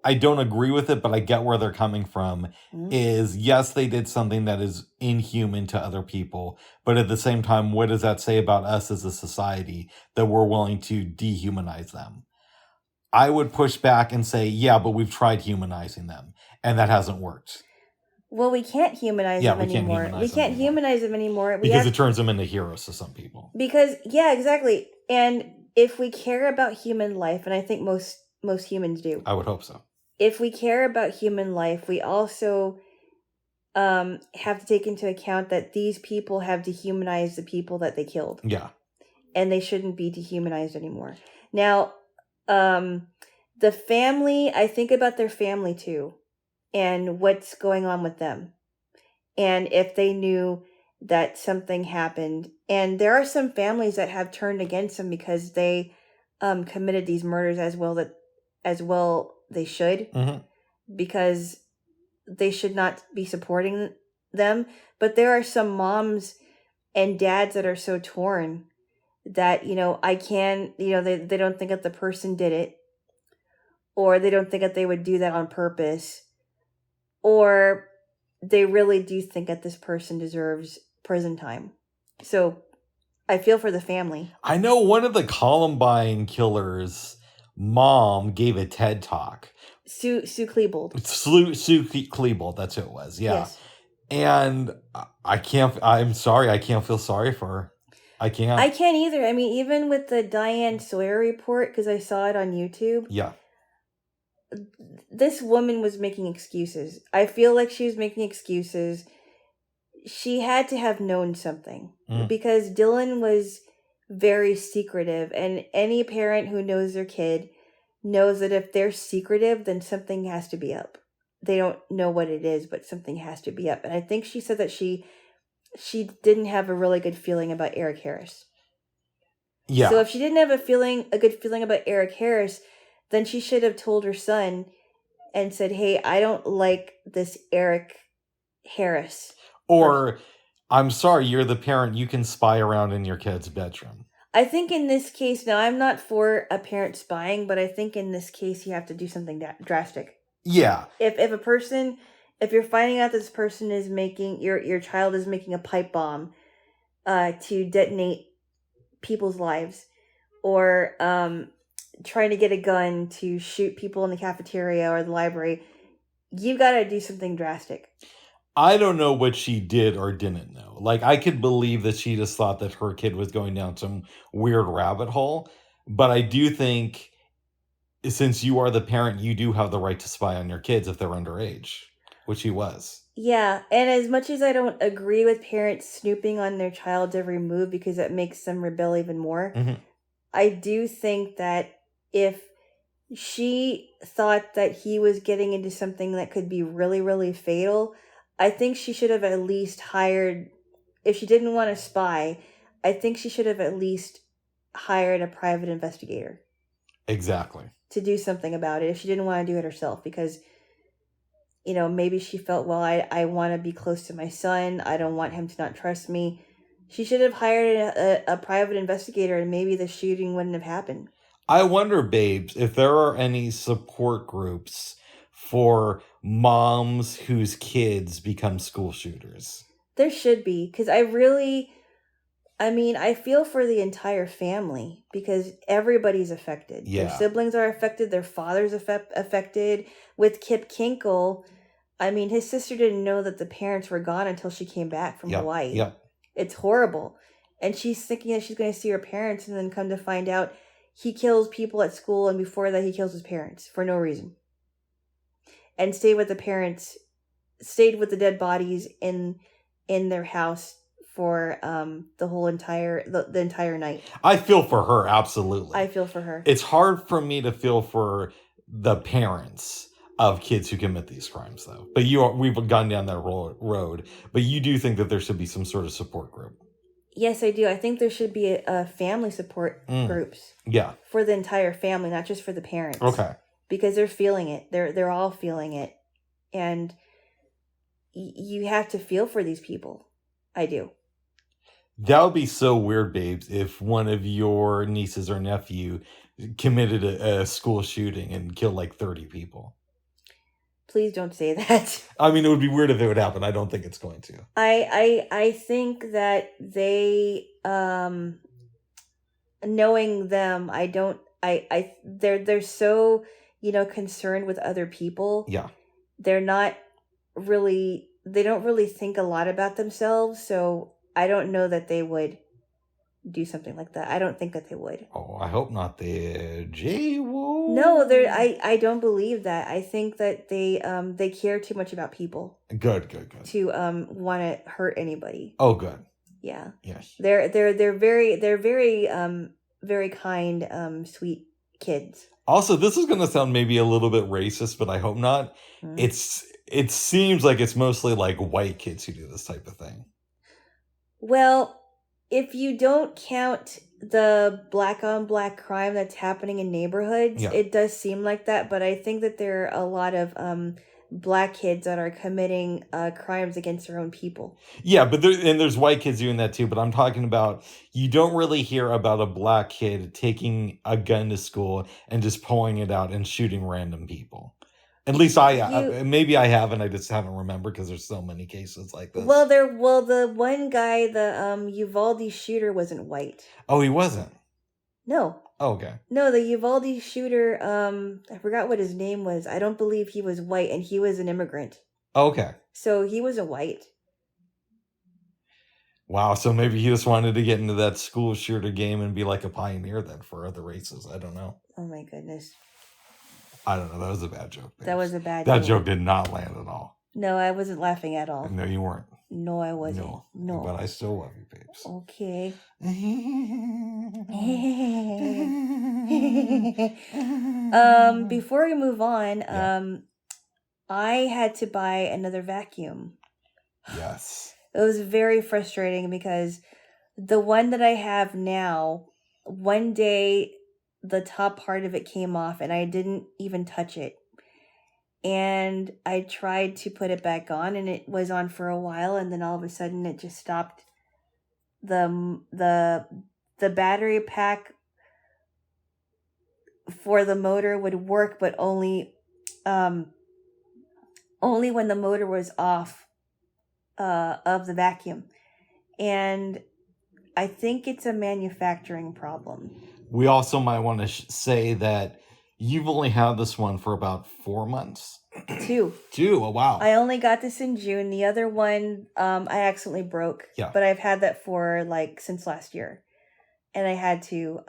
I don't agree with it, but I get where they're coming from. Is yes, they did something that is inhuman to other people, but at the same time, what does that say about us as a society that we're willing to dehumanize them? I would push back and say, yeah, but we've tried humanizing them, and that hasn't worked. Well, we can't humanize them anymore. We can't humanize them anymore. Because it turns them into heroes to some people. Because, yeah, exactly. And if we care about human life, and I think most humans do. I would hope so. If we care about human life, we also have to take into account that these people have dehumanized the people that they killed. Yeah. And they shouldn't be dehumanized anymore. Now, the family, I think about their family too, and what's going on with them. And if they knew that something happened. And there are some families that have turned against them because they committed these murders as well they should. Mm-hmm. Because they should not be supporting them. But there are some moms and dads that are so torn that, they don't think that the person did it, or they don't think that they would do that on purpose, or they really do think that this person deserves prison time. So I feel for the family. I know one of the Columbine killers' mom gave a TED Talk. Sue Klebold. Sue Klebold, that's who it was, yeah. Yes. And I'm sorry, I can't feel sorry for her. I can't either. I mean, even with the Diane Sawyer report, because I saw it on YouTube. Yeah. This woman was making excuses. I feel like she was making excuses. She had to have known something. Because Dylan was very secretive. And any parent who knows their kid knows that if they're secretive, then something has to be up. They don't know what it is, but something has to be up. And I think she said that she didn't have a really good feeling about Eric Harris. Yeah. So if she didn't have a good feeling about Eric Harris, then she should have told her son and said, "Hey, I don't like this Eric Harris." Or, "I'm sorry, you're the parent. You can spy around in your kid's bedroom." I think in this case, now I'm not for a parent spying, but I think in this case you have to do something drastic. Yeah. If you're finding out this person is making, your child is making a pipe bomb to detonate people's lives, or trying to get a gun to shoot people in the cafeteria or the library, you got to do something drastic. I don't know what she did or didn't know. Like, I could believe that she just thought that her kid was going down some weird rabbit hole. But I do think, since you are the parent, you do have the right to spy on your kids if they're underage. Which he was. Yeah, and as much as I don't agree with parents snooping on their child's every move because it makes them rebel even more, I do think that if she thought that he was getting into something that could be really, really fatal, I think she should have at least hired, if she didn't want to spy, I think she should have at least hired a private investigator. Exactly. To do something about it if she didn't want to do it herself, because maybe she felt, well, I want to be close to my son. I don't want him to not trust me. She should have hired a private investigator, and maybe the shooting wouldn't have happened. I wonder, babes, if there are any support groups for moms whose kids become school shooters. There should be, because I feel for the entire family, because everybody's affected. Yeah. Their siblings are affected. Their father's affected. With Kip Kinkle, his sister didn't know that the parents were gone until she came back from Hawaii. Yep. It's horrible. And she's thinking that she's going to see her parents, and then come to find out he kills people at school, and before that he kills his parents for no reason. And stayed with the dead bodies in their house for the entire night. I feel for her, absolutely. I feel for her. It's hard for me to feel for the parents of kids who commit these crimes, though. But we've gone down that road. But you do think that there should be some sort of support group. Yes, I do. I think there should be a family support groups. Yeah. For the entire family, not just for the parents. Okay. Because they're feeling it. They're all feeling it. And you have to feel for these people. I do. That would be so weird, babes, if one of your nieces or nephew committed a school shooting and killed like 30 people. Please don't say that. I mean, it would be weird if it would happen. I don't think it's going to. I think that they, knowing them, they're so, concerned with other people. Yeah. They don't really think a lot about themselves. So I don't know that they would do something like that. I don't think that they would. Oh, I hope not. Jaylo. No, I don't believe that. I think that they care too much about people. Good. To want to hurt anybody. Oh, good. Yeah. Yes. They're very kind, sweet kids. Also, this is going to sound maybe a little bit racist, but I hope not. It seems like it's mostly like white kids who do this type of thing. Well, if you don't count the black on black crime that's happening in neighborhoods, it does seem like that. But I think that there are a lot of black kids that are committing crimes against their own people. Yeah, but there's white kids doing that too. But I'm talking about, you don't really hear about a black kid taking a gun to school and just pulling it out and shooting random people. At least maybe I haven't. I just haven't remembered because there's so many cases like this. Well, the one guy, the Uvalde shooter, wasn't white. Oh, he wasn't? No. Oh, okay. No, the Uvalde shooter, I forgot what his name was. I don't believe he was white, and he was an immigrant. Oh, okay. So he wasn't white. Wow, so maybe he just wanted to get into that school shooter game and be like a pioneer then for other races. I don't know. Oh my goodness. I don't know. That was a bad joke. That was a bad joke. That joke did not land at all. No, I wasn't laughing at all. No, you weren't. No, I wasn't. No. But I still love you, babes. Okay. Before we move on, I had to buy another vacuum. Yes. It was very frustrating because the one that I have now, one day the top part of it came off and I didn't even touch it. And I tried to put it back on and it was on for a while, and then all of a sudden it just stopped. The battery pack for the motor would work, but only when the motor was off of the vacuum. And I think it's a manufacturing problem. We also might want to say that you've only had this one for about 4 months. 2. Oh, wow. I only got this in June. The other one, I accidentally broke. Yeah. But I've had that for since last year. And I had to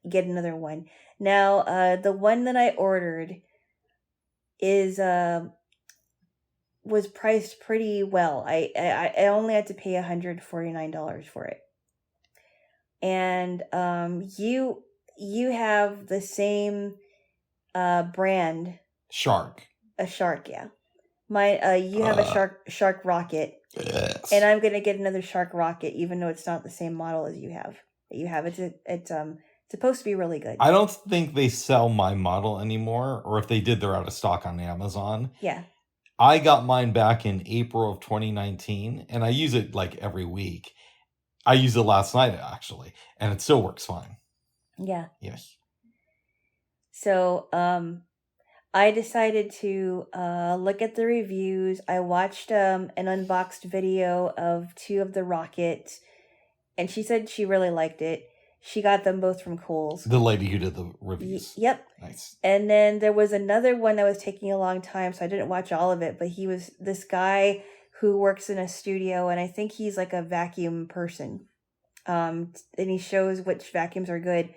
get another one. Now, the one that I ordered was priced pretty well. I only had to pay $149 for it. And you have the same brand. Shark. A Shark, yeah. You have a Shark Rocket. Yes. And I'm gonna get another Shark Rocket, even though it's not the same model as you have. It's supposed to be really good. I don't think they sell my model anymore, or if they did, they're out of stock on Amazon. Yeah. I got mine back in April of 2019, and I use it every week. I used it last night, actually, and it still works fine. Yeah. Yes. So, I decided to look at the reviews. I watched an unboxed video of 2 of the Rockets, and she said she really liked it. She got them both from Kohl's. The lady who did the reviews. Yep. Nice. And then there was another one that was taking a long time, so I didn't watch all of it, but he was this guy who works in a studio, and I think he's like a vacuum person. And he shows which vacuums are good.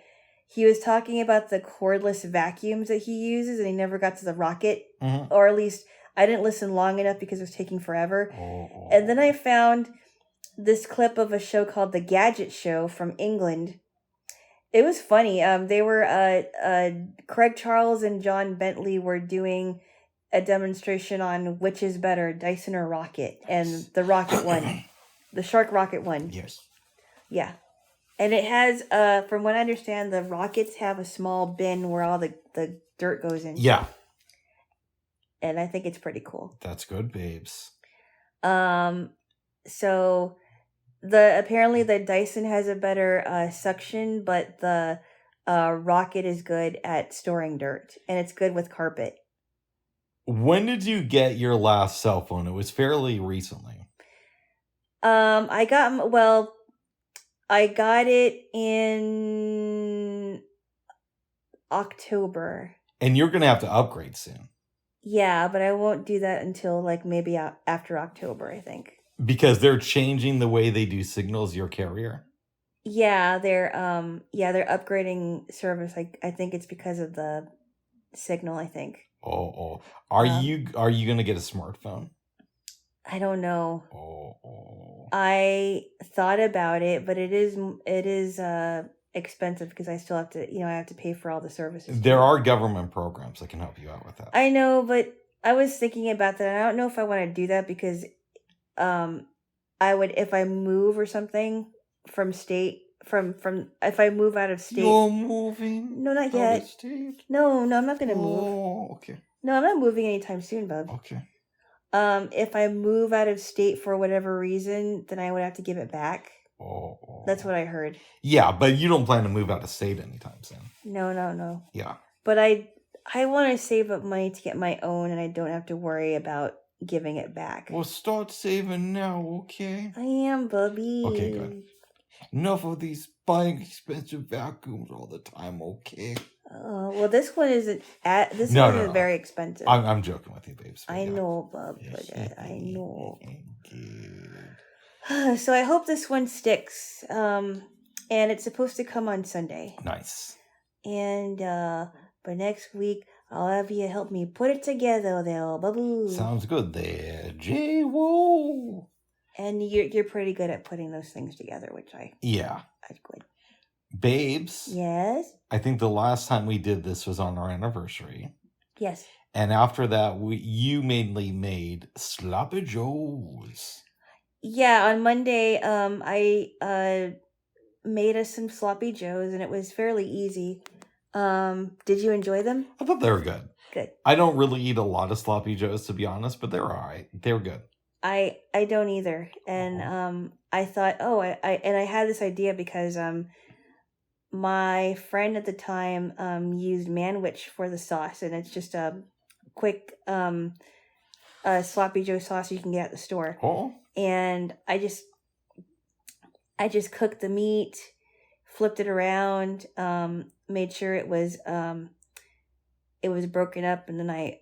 He was talking about the cordless vacuums that he uses, and he never got to the Rocket. Mm-hmm. Or at least I didn't listen long enough because it was taking forever. And then I found this clip of a show called The Gadget Show from England. It was funny. They were Craig Charles and John Bentley were doing a demonstration on which is better, Dyson or Rocket, and the Rocket one, the Shark Rocket one. Yes. Yeah. And it has, from what I understand, the Rockets have a small bin where all the dirt goes in. Yeah. And I think it's pretty cool. That's good, babes. So apparently the Dyson has a better suction, but the Rocket is good at storing dirt, and it's good with carpet. When did you get your last cell phone? It was fairly recently. I got it in October. And you're going to have to upgrade soon. Yeah, but I won't do that until like maybe after October, I think. Because they're changing the way they do signals, your carrier? Yeah, they're upgrading service. I think it's because of the signal, I think. Oh. Are you going to get a smartphone? I don't know. Oh. I thought about it, but it is expensive because I still have to, I have to pay for all the services. There are government programs that can help you out with that. I know, but I was thinking about that. I don't know if I want to do that because I would, if I move or something from state, if I move out of state. You're moving? No, not yet. Out of state? No, I'm not going to move. Oh, okay. No, I'm not moving anytime soon, bub. Okay. If I move out of state for whatever reason, then I would have to give it back. Oh. That's what I heard. Yeah, but you don't plan to move out of state anytime soon. No. Yeah. But I want to save up money to get my own, and I don't have to worry about giving it back. Well, start saving now, okay? I am, bubby. Okay, good. Enough of these buying expensive vacuums all the time, okay? Well, this one isn't. This one is very expensive. I'm joking with you, babes. I know, bub. But I know. Good. So I hope this one sticks. And it's supposed to come on Sunday. Nice. And by next week, I'll have you help me put it together, there, babu. Sounds good there, Jaylo. And you're pretty good at putting those things together, which that's good. Babes. Yes. I think the last time we did this was on our anniversary. Yes. And after that, you mainly made sloppy joes. Yeah, on Monday, I made us some sloppy joes, and it was fairly easy. Did you enjoy them? I thought they were good. Good. I don't really eat a lot of sloppy joes, to be honest, but they're all right. They were good. I don't either, and I thought, I had this idea because my friend at the time used Manwich for the sauce, and it's just a quick sloppy joe sauce you can get at the store. Oh. And I just cooked the meat, flipped it around, made sure it was broken up, and then I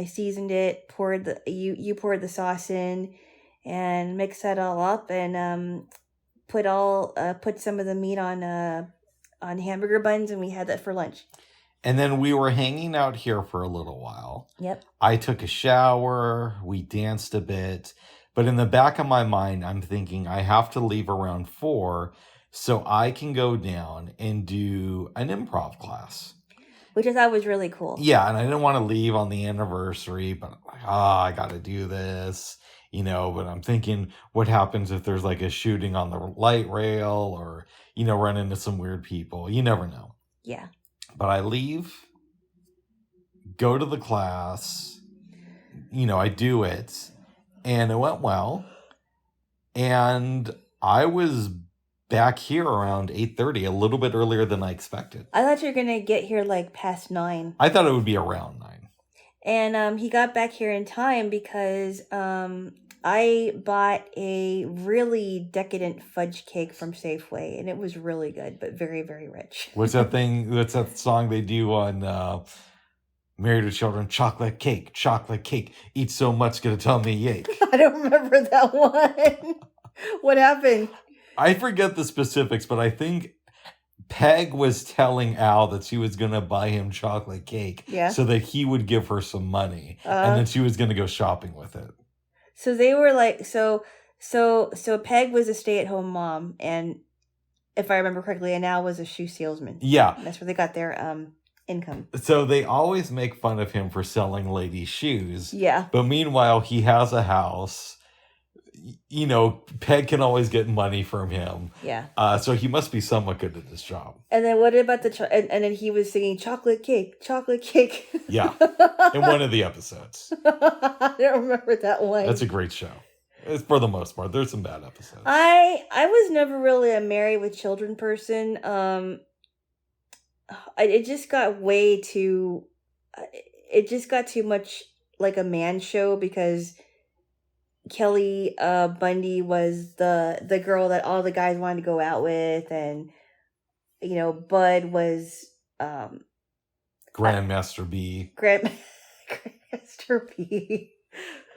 seasoned it, poured the sauce in, and mixed that all up, and put some of the meat on hamburger buns, and we had that for lunch. And then we were hanging out here for a little while. Yep. I took a shower, we danced a bit, but in the back of my mind, I'm thinking I have to leave around 4 so I can go down and do an improv class. Which I thought was really cool. Yeah, and I didn't want to leave on the anniversary, but I'm like, I got to do this, but I'm thinking, what happens if there's like a shooting on the light rail or, run into some weird people? You never know. Yeah. But I leave, go to the class, I do it, and it went well. And I was back here around 8:30, a little bit earlier than I expected. I thought you were going to get here like past 9. I thought it would be around 9. And he got back here in time because I bought a really decadent fudge cake from Safeway, and it was really good, but very, very rich. What's that thing? What's that song they do on Married with Children? Chocolate cake, eat so much, get a tummy ache. I don't remember that one. What happened? I forget the specifics, but I think Peg was telling Al that she was going to buy him chocolate cake so that he would give her some money, and then she was going to go shopping with it. So they were like, so Peg was a stay-at-home mom, and if I remember correctly, and Al was a shoe salesman. Yeah. And that's where they got their income. So they always make fun of him for selling ladies' shoes. Yeah. But meanwhile, he has a house. You know, Peg can always get money from him. Yeah. So he must be somewhat good at this job. And then what about and then he was singing chocolate cake. Yeah. In one of the episodes. I don't remember that one. That's a great show. It's for the most part. There's some bad episodes. I was never really a Married with Children person. It just got way too. It just got too much like a man show because Kelly Bundy was the girl that all the guys wanted to go out with, and you know Bud was Grandmaster B. Grandmaster B.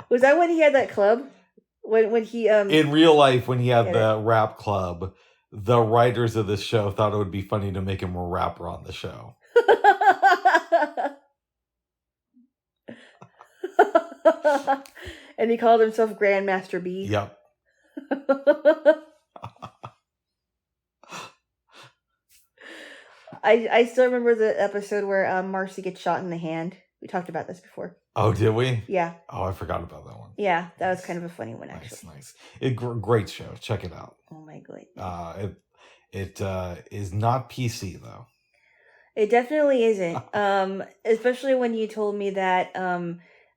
Was that when he had that club? When he in real life, when he had the rap club, the writers of this show thought it would be funny to make him a rapper on the show. And he called himself Grandmaster B. Yep. I still remember the episode where Marcy gets shot in the hand. We talked about this before. Oh, did we? Yeah. Oh, I forgot about that one. Yeah, that was kind of a funny one, actually. Nice. Great show. Check it out. Oh my god. It is not PC though. It definitely isn't. Especially when you told me that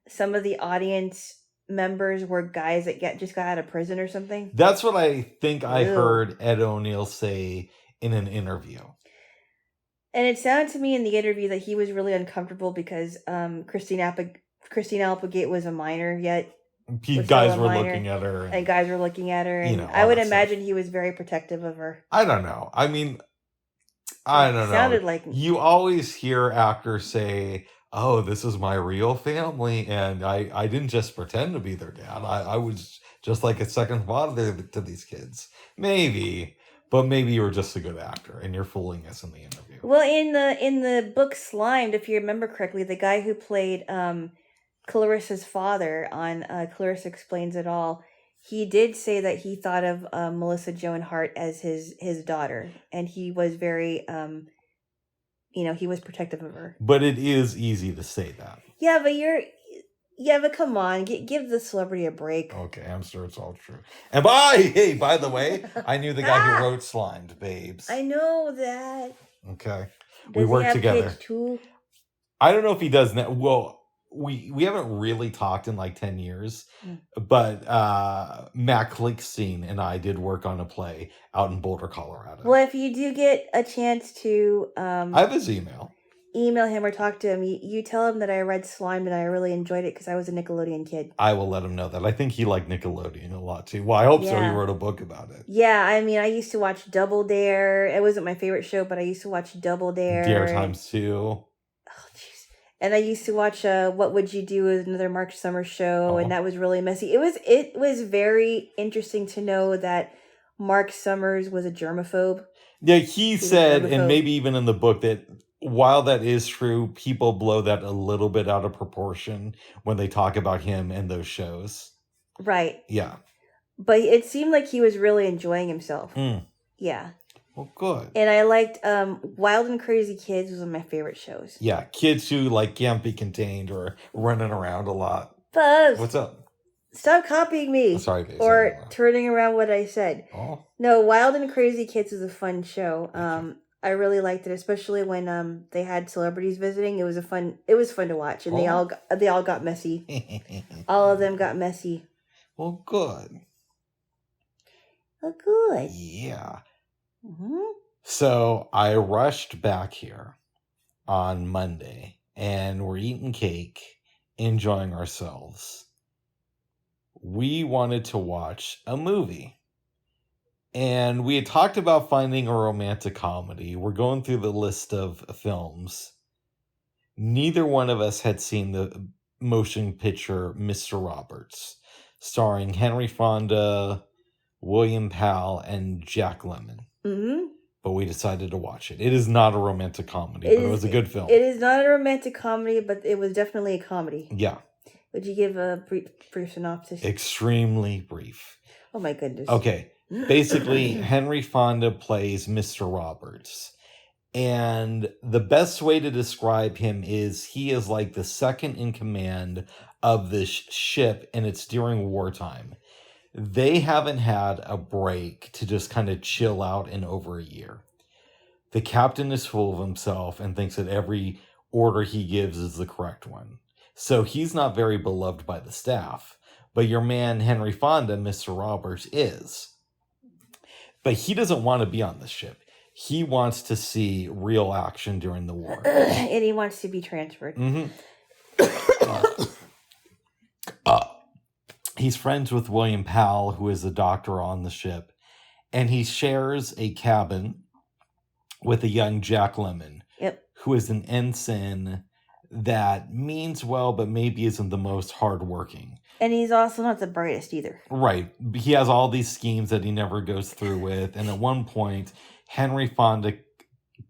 some of the audience members were guys that just got out of prison or something. That's what I think I heard Ed O'Neill say in an interview. And it sounded to me in the interview that he was really uncomfortable because Christine Applegate was a minor yet. Guys were looking at her. And guys were looking at her. And I would imagine he was very protective of her. I don't know. I mean, I don't know. Sounded like... You always hear actors say, oh, this is my real family. And I didn't just pretend to be their dad. I was just like a second father to these kids. Maybe. But maybe you were just a good actor and you're fooling us in the interview. Well, in the book Slimed, if you remember correctly, the guy who played Clarissa's father on Clarissa Explains It All, he did say that he thought of Melissa Joan Hart as his daughter. And he was very, he was protective of her. But it is easy to say that. Yeah, but come on, give the celebrity a break. Okay, I'm sure it's all true. And by the way, I knew the guy who wrote Slimed, Babes. I know that. Okay. We work together. Too? I don't know if he does now. Well, we haven't really talked in like 10 years, but Matt Klickstein and I did work on a play out in Boulder, Colorado. Well, if you do get a chance to... I have his email. Email him or talk to him. You tell him that I read Slime and I really enjoyed it because I was a Nickelodeon kid. I will let him know that. I think he liked Nickelodeon a lot too. Well, I hope so. He wrote a book about it. Yeah, I mean, I used to watch Double Dare. It wasn't my favorite show, but I used to watch Double Dare. Dare Times 2. Oh, jeez. And I used to watch What Would You Do with another Mark Summers show, and that was really messy. It was very interesting to know that Mark Summers was a germaphobe. Yeah, he said, and maybe even in the book, that while that is true, people blow that a little bit out of proportion when they talk about him and those shows. Right. Yeah. But it seemed like he was really enjoying himself. Yeah. Well, good. And I liked Wild and Crazy Kids was one of my favorite shows. Yeah, kids who like can't be contained or running around a lot. Buzz! What's up? Stop copying me. Oh, sorry, babe. Or turning around what I said. Oh. No, Wild and Crazy Kids is a fun show. I really liked it, especially when they had celebrities visiting. It was fun to watch, and they all got messy. All of them got messy. Well, good. Well, good. Yeah. Mm-hmm. So I rushed back here on Monday, and we're eating cake, enjoying ourselves. We wanted to watch a movie. And we had talked about finding a romantic comedy. We're going through the list of films. Neither one of us had seen the motion picture Mr. Roberts, starring Henry Fonda, William Powell, and Jack Lemmon. Mm-hmm. But we decided to watch it. It is not a romantic comedy, but it was a good film. It is not a romantic comedy, but it was definitely a comedy. Yeah. Would you give a brief synopsis? Extremely brief. Oh my goodness. Okay. Basically, Henry Fonda plays Mr. Roberts. And the best way to describe him is he is like the second in command of this ship, and it's during wartime. They haven't had a break to just kind of chill out in over a year. The captain is full of himself and thinks that every order he gives is the correct one. So he's not very beloved by the staff. But your man, Henry Fonda, Mr. Roberts, is. But he doesn't want to be on the ship. He wants to see real action during the war. And he wants to be transferred. Mm-hmm. He's friends with William Powell, who is a doctor on the ship. And he shares a cabin with a young Jack Lemmon, who is an ensign that means well, but maybe isn't the most hardworking. And he's also not the brightest either. Right. He has all these schemes that he never goes through with. And at one point, Henry Fonda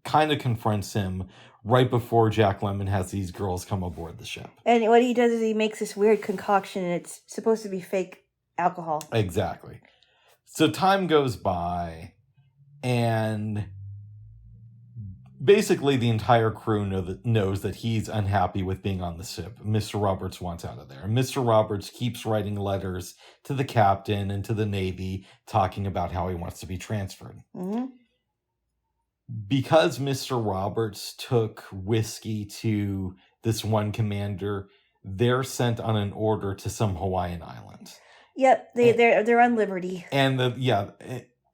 kind of confronts him right before Jack Lemmon has these girls come aboard the ship. And what he does is he makes this weird concoction, and it's supposed to be fake alcohol. Exactly. So time goes by, and basically the entire crew knows that he's unhappy with being on the ship. Mr. Roberts wants out of there. And Mr. Roberts keeps writing letters to the captain and to the Navy talking about how he wants to be transferred. Mm-hmm. Because Mr. Roberts took whiskey to this one commander, they're sent on an order to some Hawaiian island. Yep, they're on Liberty. And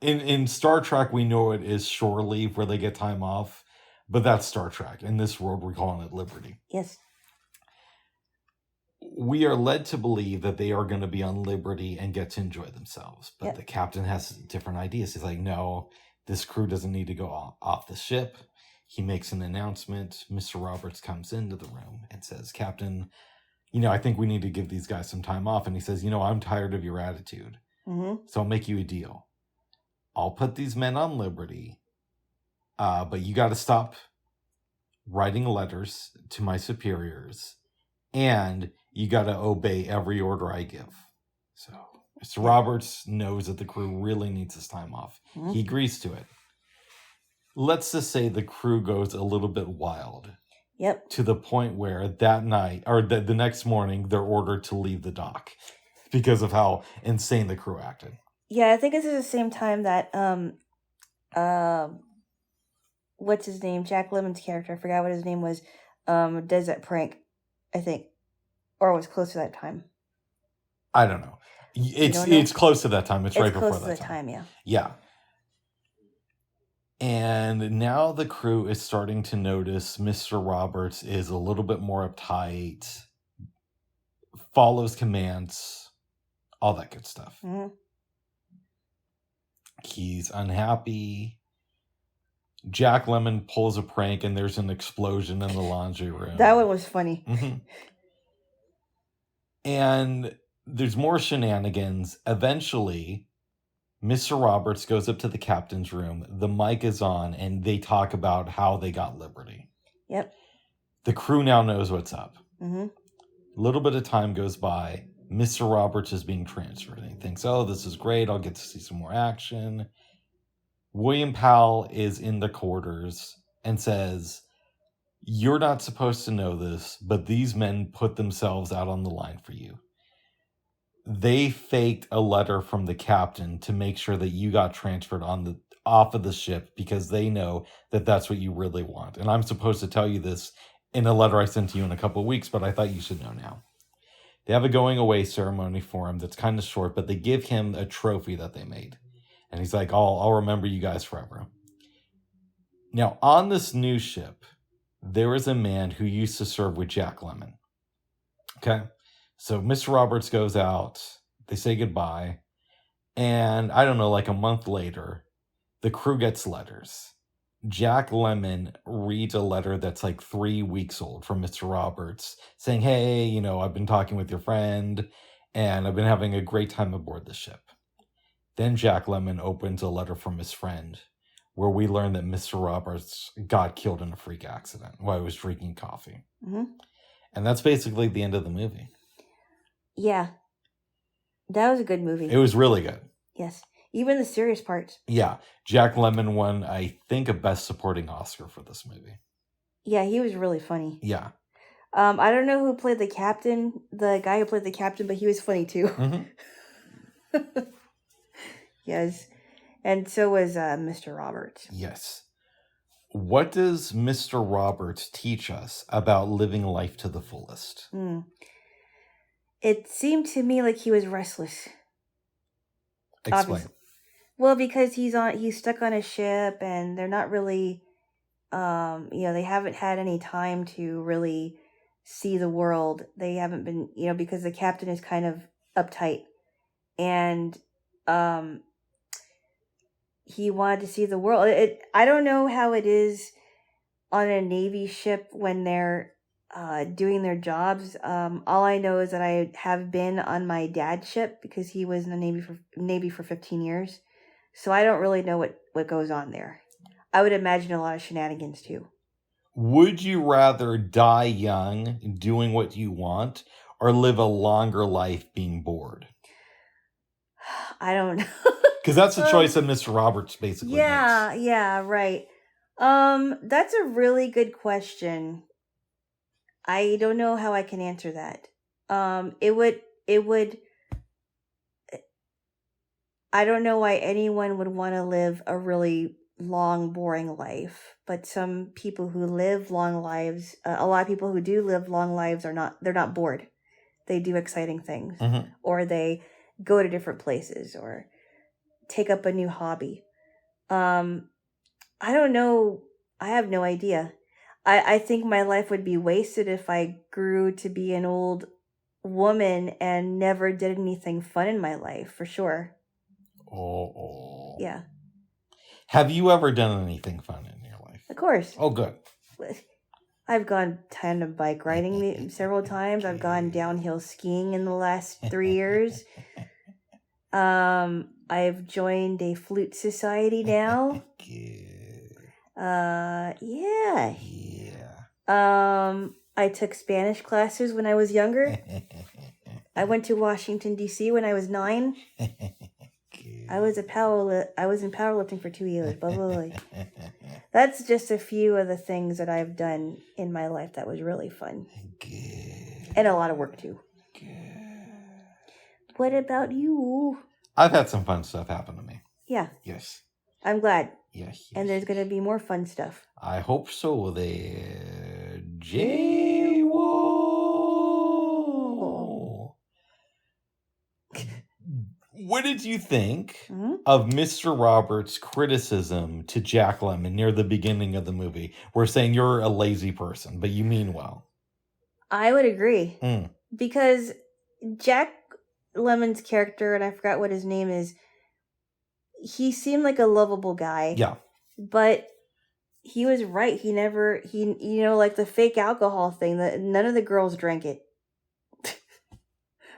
in Star Trek, we know it is shore leave where they get time off, but that's Star Trek. In this world, we're calling it Liberty. Yes. We are led to believe that they are going to be on Liberty and get to enjoy themselves. But the captain has different ideas. He's like, no, this crew doesn't need to go off the ship. He makes an announcement. Mr. Roberts comes into the room and says, Captain, I think we need to give these guys some time off. And he says, I'm tired of your attitude. Mm-hmm. So I'll make you a deal. I'll put these men on Liberty, but you got to stop writing letters to my superiors, and you got to obey every order I give. So Mr. Roberts knows that the crew really needs this time off. Mm-hmm. He agrees to it. Let's just say the crew goes a little bit wild. Yep. To the point where that night, or the next morning, they're ordered to leave the dock because of how insane the crew acted. Yeah, I think this is the same time that what's his name? Jack Lemmon's character, I forgot what his name was, does that prank, I think. Or it was close to that time. I don't know. It's close to that time. It's right before that time. Close to the time, yeah. Yeah. And now the crew is starting to notice Mr. Roberts is a little bit more uptight, follows commands, all that good stuff. Mm-hmm. He's unhappy. Jack Lemmon pulls a prank and there's an explosion in the laundry room. That one was funny. Mm-hmm. And there's more shenanigans. Eventually, Mr. Roberts goes up to the captain's room. The mic is on, and they talk about how they got Liberty. Yep. The crew now knows what's up. Mm-hmm. A little bit of time goes by. Mr. Roberts is being transferred. And he thinks, this is great. I'll get to see some more action. William Powell is in the quarters and says, you're not supposed to know this, but these men put themselves out on the line for you. They faked a letter from the captain to make sure that you got transferred off of the ship because they know that that's what you really want. And I'm supposed to tell you this in a letter I sent to you in a couple of weeks, but I thought you should know now. They have a going away ceremony for him that's kind of short, but they give him a trophy that they made. And he's like, I'll remember you guys forever. Now, on this new ship, there is a man who used to serve with Jack Lemmon. Okay? So Mr. Roberts goes out, they say goodbye, and I don't know, like a month later, the crew gets letters. Jack Lemmon reads a letter that's like 3 weeks old from Mr. Roberts saying, hey, I've been talking with your friend, and I've been having a great time aboard the ship. Then Jack Lemmon opens a letter from his friend where we learn that Mr. Roberts got killed in a freak accident while he was drinking coffee. Mm-hmm. And that's basically the end of the movie. Yeah. That was a good movie. It was really good. Yes. Even the serious parts. Yeah. Jack Lemmon won, I think, a Best Supporting Oscar for this movie. Yeah, he was really funny. Yeah. I don't know who played the captain, the guy who played the captain, but he was funny too. Mm-hmm. Yes. And so was Mr. Roberts. Yes. What does Mr. Roberts teach us about living life to the fullest? It seemed to me like he was restless. Explain. Obviously. Well, because he's stuck on a ship and they're not really they haven't had any time to really see the world. They haven't been, because the captain is kind of uptight and he wanted to see the world. I don't know how it is on a Navy ship when they're doing their jobs. All I know is that I have been on my dad's ship because he was in the Navy for 15 years. So I don't really know what goes on there. I would imagine a lot of shenanigans too. Would you rather die young doing what you want or live a longer life being bored? I don't know. Because that's the choice that Mr. Roberts basically makes. Yeah, right. That's a really good question. I don't know how I can answer that. It would I don't know why anyone would want to live a really long, boring life, but some people who live long lives, a lot of people who do live long lives they're not bored. They do exciting things, or they go to different places, or take up a new hobby. I don't know. I have no idea. I think my life would be wasted if I grew to be an old woman and never did anything fun in my life, for sure. Oh. Yeah. Have you ever done anything fun in your life? Of course. Oh, good. I've gone tandem bike riding several times. I've gone downhill skiing in the last 3 years. I've joined a flute society now. Yeah. I took Spanish classes when I was younger. I went to Washington, D.C. when I was 9. I was in powerlifting for 2 years. Blah, blah, blah. That's just a few of the things that I've done in my life that was really fun. And a lot of work too. What about you? I've had some fun stuff happen to me. Yeah. Yes. I'm glad. Yes. And there's going to be more fun stuff. I hope so. Jaylo. What did you think of Mr. Roberts' criticism to Jack Lemmon near the beginning of the movie? We're saying you're a lazy person, but you mean well. I would agree. Because Jack Lemmon's character, and I forgot what his name is, he seemed like a lovable guy. Yeah. But he was right. Like the fake alcohol thing, that none of the girls drank it.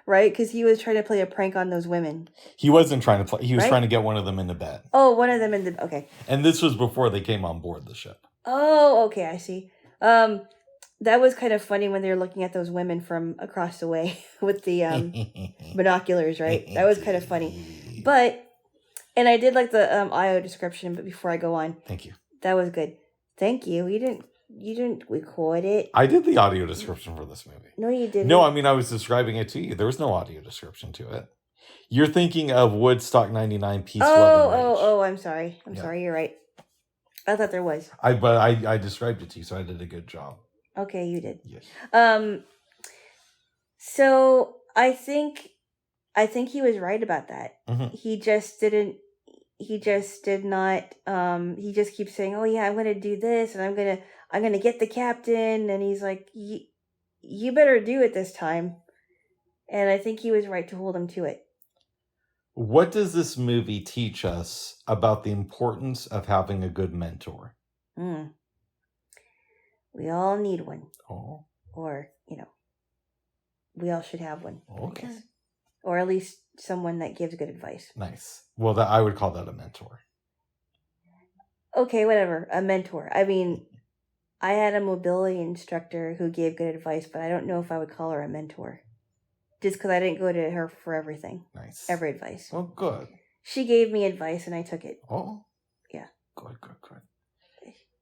Right? Because he was trying to play a prank on those women. He wasn't trying to play. He was trying to get one of them into bed. Oh, one of them okay. And this was before they came on board the ship. Oh, okay, I see. That was kind of funny when they were looking at those women from across the way with the binoculars, right? That was kind of funny. And I did like the audio description, but before I go on. Thank you. That was good. Thank you. You didn't record it. I did the audio description for this movie. No, you didn't. No, I mean, I was describing it to you. There was no audio description to it. You're thinking of Woodstock 99 Peace, Love, and Rage. Oh, I'm sorry. I'm sorry. You're right. I thought there was. But I described it to you, so I did a good job. Okay, you did. Yes. So I think he was right about that. He just didn't. He just did not. He just keeps saying, "Oh yeah, I'm going to do this, and I'm going to get the captain." And he's like, "You better do it this time." And I think he was right to hold him to it. What does this movie teach us about the importance of having a good mentor? We all need one. Oh. Or, we all should have one. Okay. Or at least someone that gives good advice. Nice. Well, I would call that a mentor. Okay, whatever. A mentor. I mean, I had a mobility instructor who gave good advice, but I don't know if I would call her a mentor. Just because I didn't go to her for everything. Nice. Every advice. Well, good. She gave me advice and I took it. Oh. Yeah. Good.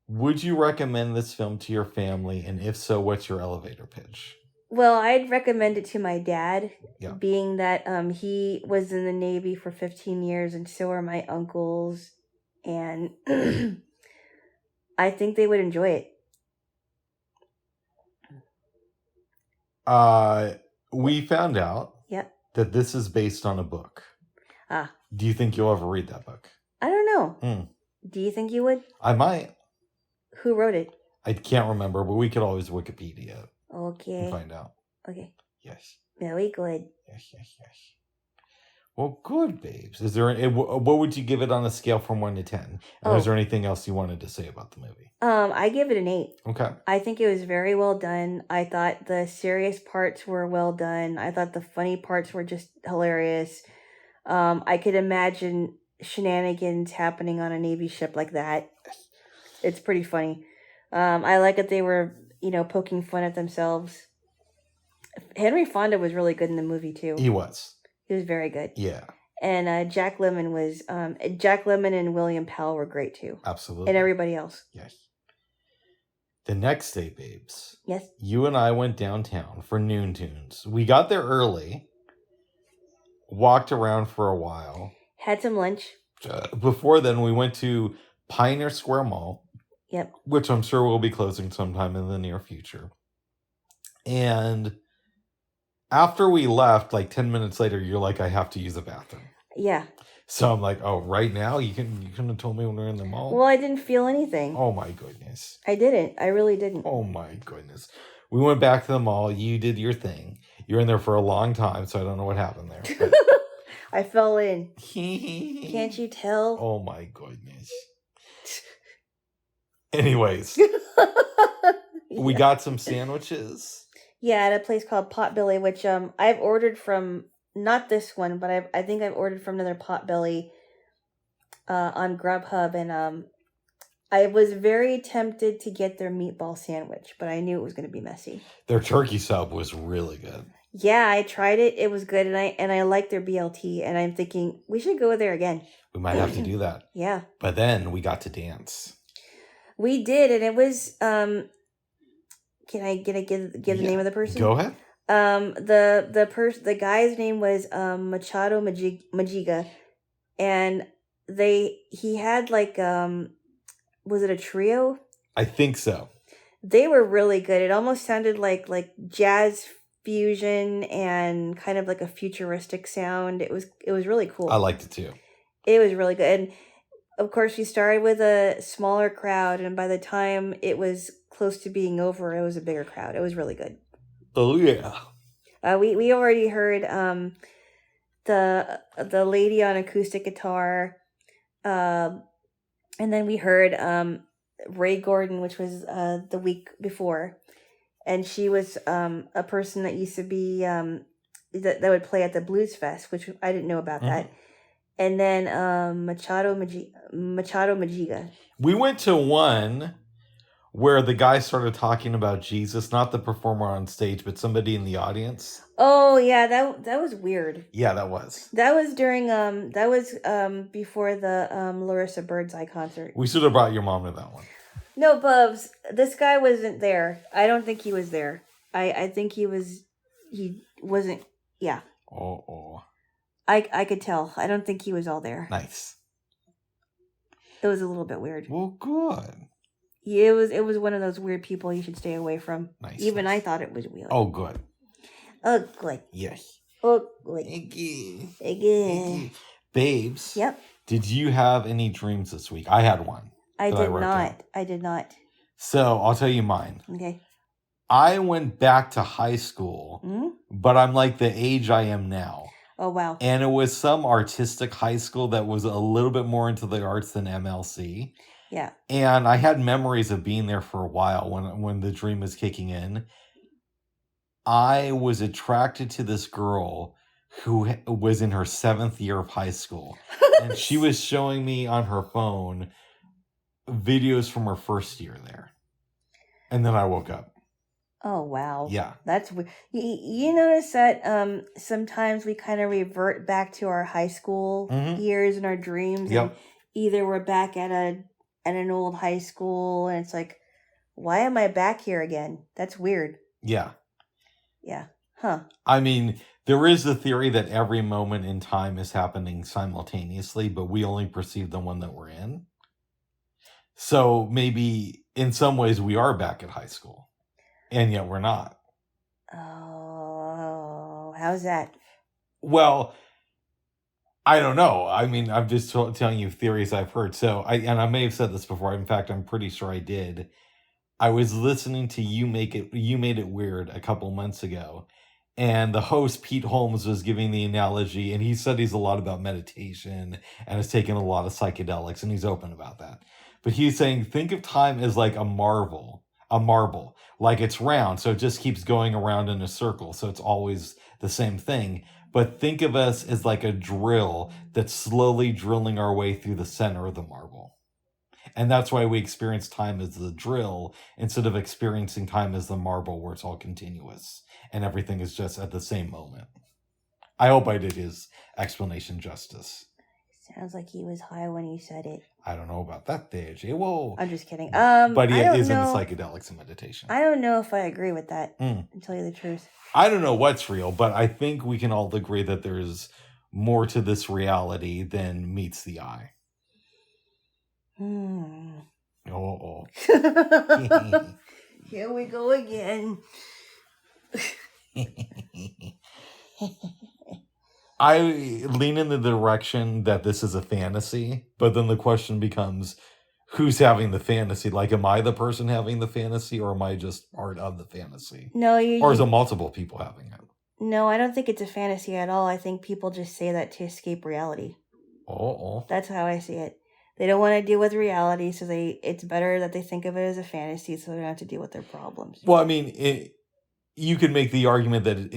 Would you recommend this film to your family? And if so, what's your elevator pitch? Well, I'd recommend it to my dad, Yeah. being that he was in the Navy for 15 years and so are my uncles. And I think they would enjoy it. We found out that this is based on a book. Do you think you'll ever read that book? I don't know. Do you think you would? I might. Who wrote it? I can't remember, but we could always Wikipedia. Okay. And find out. Okay. Yes. Very good. Yes. Well, good, babes. Is there? What would you give it on a scale from 1 to 10? And is there anything else you wanted to say about the movie? I give it an 8. Okay. I think it was very well done. I thought the serious parts were well done. I thought the funny parts were just hilarious. I could imagine shenanigans happening on a Navy ship like that. It's pretty funny. I like that they were, poking fun at themselves. Henry Fonda was really good in the movie too. He was. He was very good. Yeah. And Jack Lemmon and William Powell were great too. Absolutely. And everybody else. Yes. The next day, babes. Yes. You and I went downtown for Noon Tunes. We got there early. Walked around for a while. Had some lunch. Before then, we went to Pioneer Square Mall. Yep. Which I'm sure will be closing sometime in the near future. And after we left, like 10 minutes later, you're like, I have to use the bathroom. Yeah. So I'm like, oh, right now? You couldn't have told me when we were in the mall? Well, I didn't feel anything. Oh, my goodness. I didn't. I really didn't. Oh, my goodness. We went back to the mall. You did your thing. You were in there for a long time, so I don't know what happened there. But... I fell in. Can't you tell? Oh, my goodness. Anyways. We got some sandwiches. Yeah, at a place called Potbelly, which I've ordered from, not this one, but I think I've ordered from another Potbelly on Grubhub, and I was very tempted to get their meatball sandwich, but I knew it was going to be messy. Their turkey sub was really good. Yeah, I tried it. It was good, and I like their BLT, and I'm thinking we should go there again. We might have to do that. Yeah. But then we got to dance. We did, and it was Can I give the name of the person? Go ahead. The guy's name was Machado Majiga, and he had like was it a trio? I think so. They were really good. It almost sounded like jazz fusion and kind of like a futuristic sound. It was really cool. I liked it too. It was really good. And of course, we started with a smaller crowd, and by the time it was close to being over, it was a bigger crowd. It was really good. Oh yeah. We already heard the lady on acoustic guitar, and then we heard Ray Gordon, which was the week before, and she was a person that used to be that would play at the Blues Fest, which I didn't know about that. And then Machado Majiga. We went to one where the guy started talking about Jesus, not the performer on stage, but somebody in the audience. Oh yeah, that was weird. Yeah, that was. That was during before the Larissa Birdseye concert. We should have brought your mom to that one. No, Bubs, this guy wasn't there. I don't think he was there. I think he wasn't. Yeah. Oh. I could tell. I don't think he was all there. Nice. It was a little bit weird. Well, good. Yeah, it was one of those weird people you should stay away from. Nice. Even I thought it was weird. Oh, good. Ugly. Yes. Ugly. Again. Babes. Yep. Did you have any dreams this week? I had one. I did not. So I'll tell you mine. Okay. I went back to high school, but I'm like the age I am now. Oh, wow. And it was some artistic high school that was a little bit more into the arts than MLC. Yeah. And I had memories of being there for a while when the dream was kicking in. I was attracted to this girl who was in her 7th year of high school. And she was showing me on her phone videos from her first year there. And then I woke up. Oh, wow. Yeah. That's weird. You notice that sometimes we kind of revert back to our high school years and our dreams, and either we're back at an old high school, and it's like, why am I back here again? That's weird. Yeah. Yeah. Huh. I mean, there is the theory that every moment in time is happening simultaneously, but we only perceive the one that we're in. So maybe in some ways we are back at high school, and yet we're not. Oh, how's that? Well, I don't know. I mean, I'm just telling you theories I've heard. So, I may have said this before. In fact, I'm pretty sure I did. I was listening to You Made It Weird a couple months ago, and the host Pete Holmes was giving the analogy, and he studies a lot about meditation and has taken a lot of psychedelics, and he's open about that. But he's saying, think of time as like a marble, like it's round, so it just keeps going around in a circle, so it's always the same thing. But think of us as like a drill that's slowly drilling our way through the center of the marble. And that's why we experience time as the drill instead of experiencing time as the marble where it's all continuous and everything is just at the same moment. I hope I did his explanation justice. Sounds like he was high when he said it. I don't know about that, Jay. Whoa. I'm just kidding. But he is into psychedelics and meditation. I don't know if I agree with that, to tell you the truth. I don't know what's real, but I think we can all agree that there's more to this reality than meets the eye. Oh. Here we go again. I lean in the direction that this is a fantasy, but then the question becomes, who's having the fantasy? Like, am I the person having the fantasy, or am I just part of the fantasy? No, or is it multiple people having it? No, I don't think it's a fantasy at all. I think people just say that to escape reality. Oh. That's how I see it. They don't want to deal with reality, so it's better that they think of it as a fantasy, so they don't have to deal with their problems. Well, I mean, you could make the argument that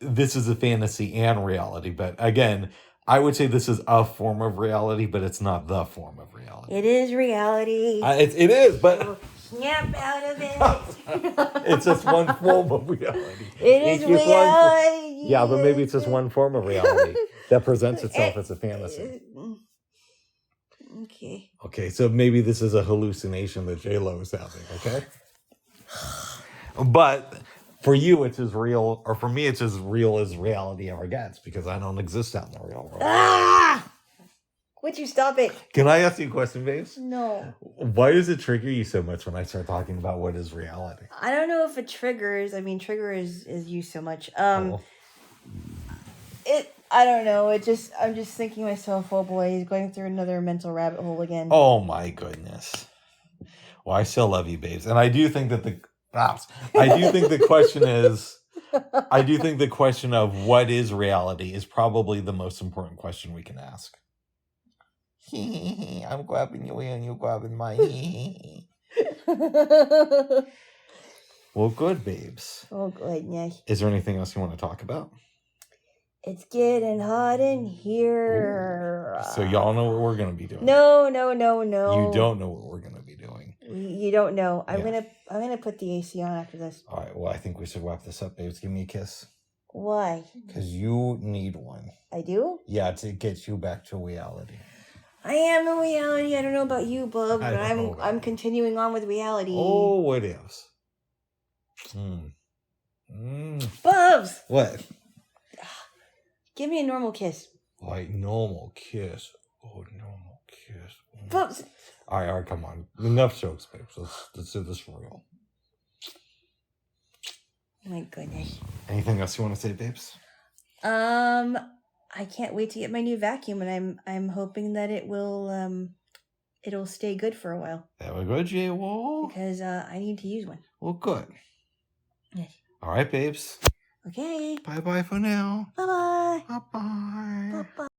this is a fantasy and reality, but again, I would say this is a form of reality, but it's not the form of reality. It is reality. It is, but snap out of it. It's just one form of reality. It is reality. Yeah, but maybe it's just one form of reality that presents itself as a fantasy. Okay. Okay, so maybe this is a hallucination that Jaylo is having, okay? But for you, it's as real, or for me, it's as real as reality ever gets, because I don't exist out in the real world. Ah! Would you stop it? Can I ask you a question, babes? No. Why does it trigger you so much when I start talking about what is reality? I don't know if it triggers. I mean, trigger is used so much. I don't know. I'm just thinking to myself, oh boy, he's going through another mental rabbit hole again. Oh my goodness. Well, I still love you, babes. And I do think that the question of what is reality is probably the most important question we can ask. I'm grabbing you and you're grabbing my Well, good, babes. Oh, goodness. Is there anything else you want to talk about? It's getting hot in here. Ooh. So y'all know what we're going to be doing. No. You don't know what we're going to be doing. You don't know. I'm gonna put the AC on after this. All right. Well, I think we should wrap this up, babes. Give me a kiss. Why? Because you need one. I do? Yeah, to get you back to reality. I am in reality. I don't know about you, bub, but I'm continuing on with reality. Oh, what else? Bubs! What? Give me a normal kiss. Like normal kiss. Oh, normal kiss. Bubs! All right, come on. Enough jokes, babes. Let's do this for real. My goodness. Anything else you want to say, babes? I can't wait to get my new vacuum, and I'm hoping that it will it'll stay good for a while. There we go, Jaylo. Because I need to use one. Well, good. Yes. All right, babes. Okay. Bye-bye for now. Bye-bye. Bye-bye. Bye-bye.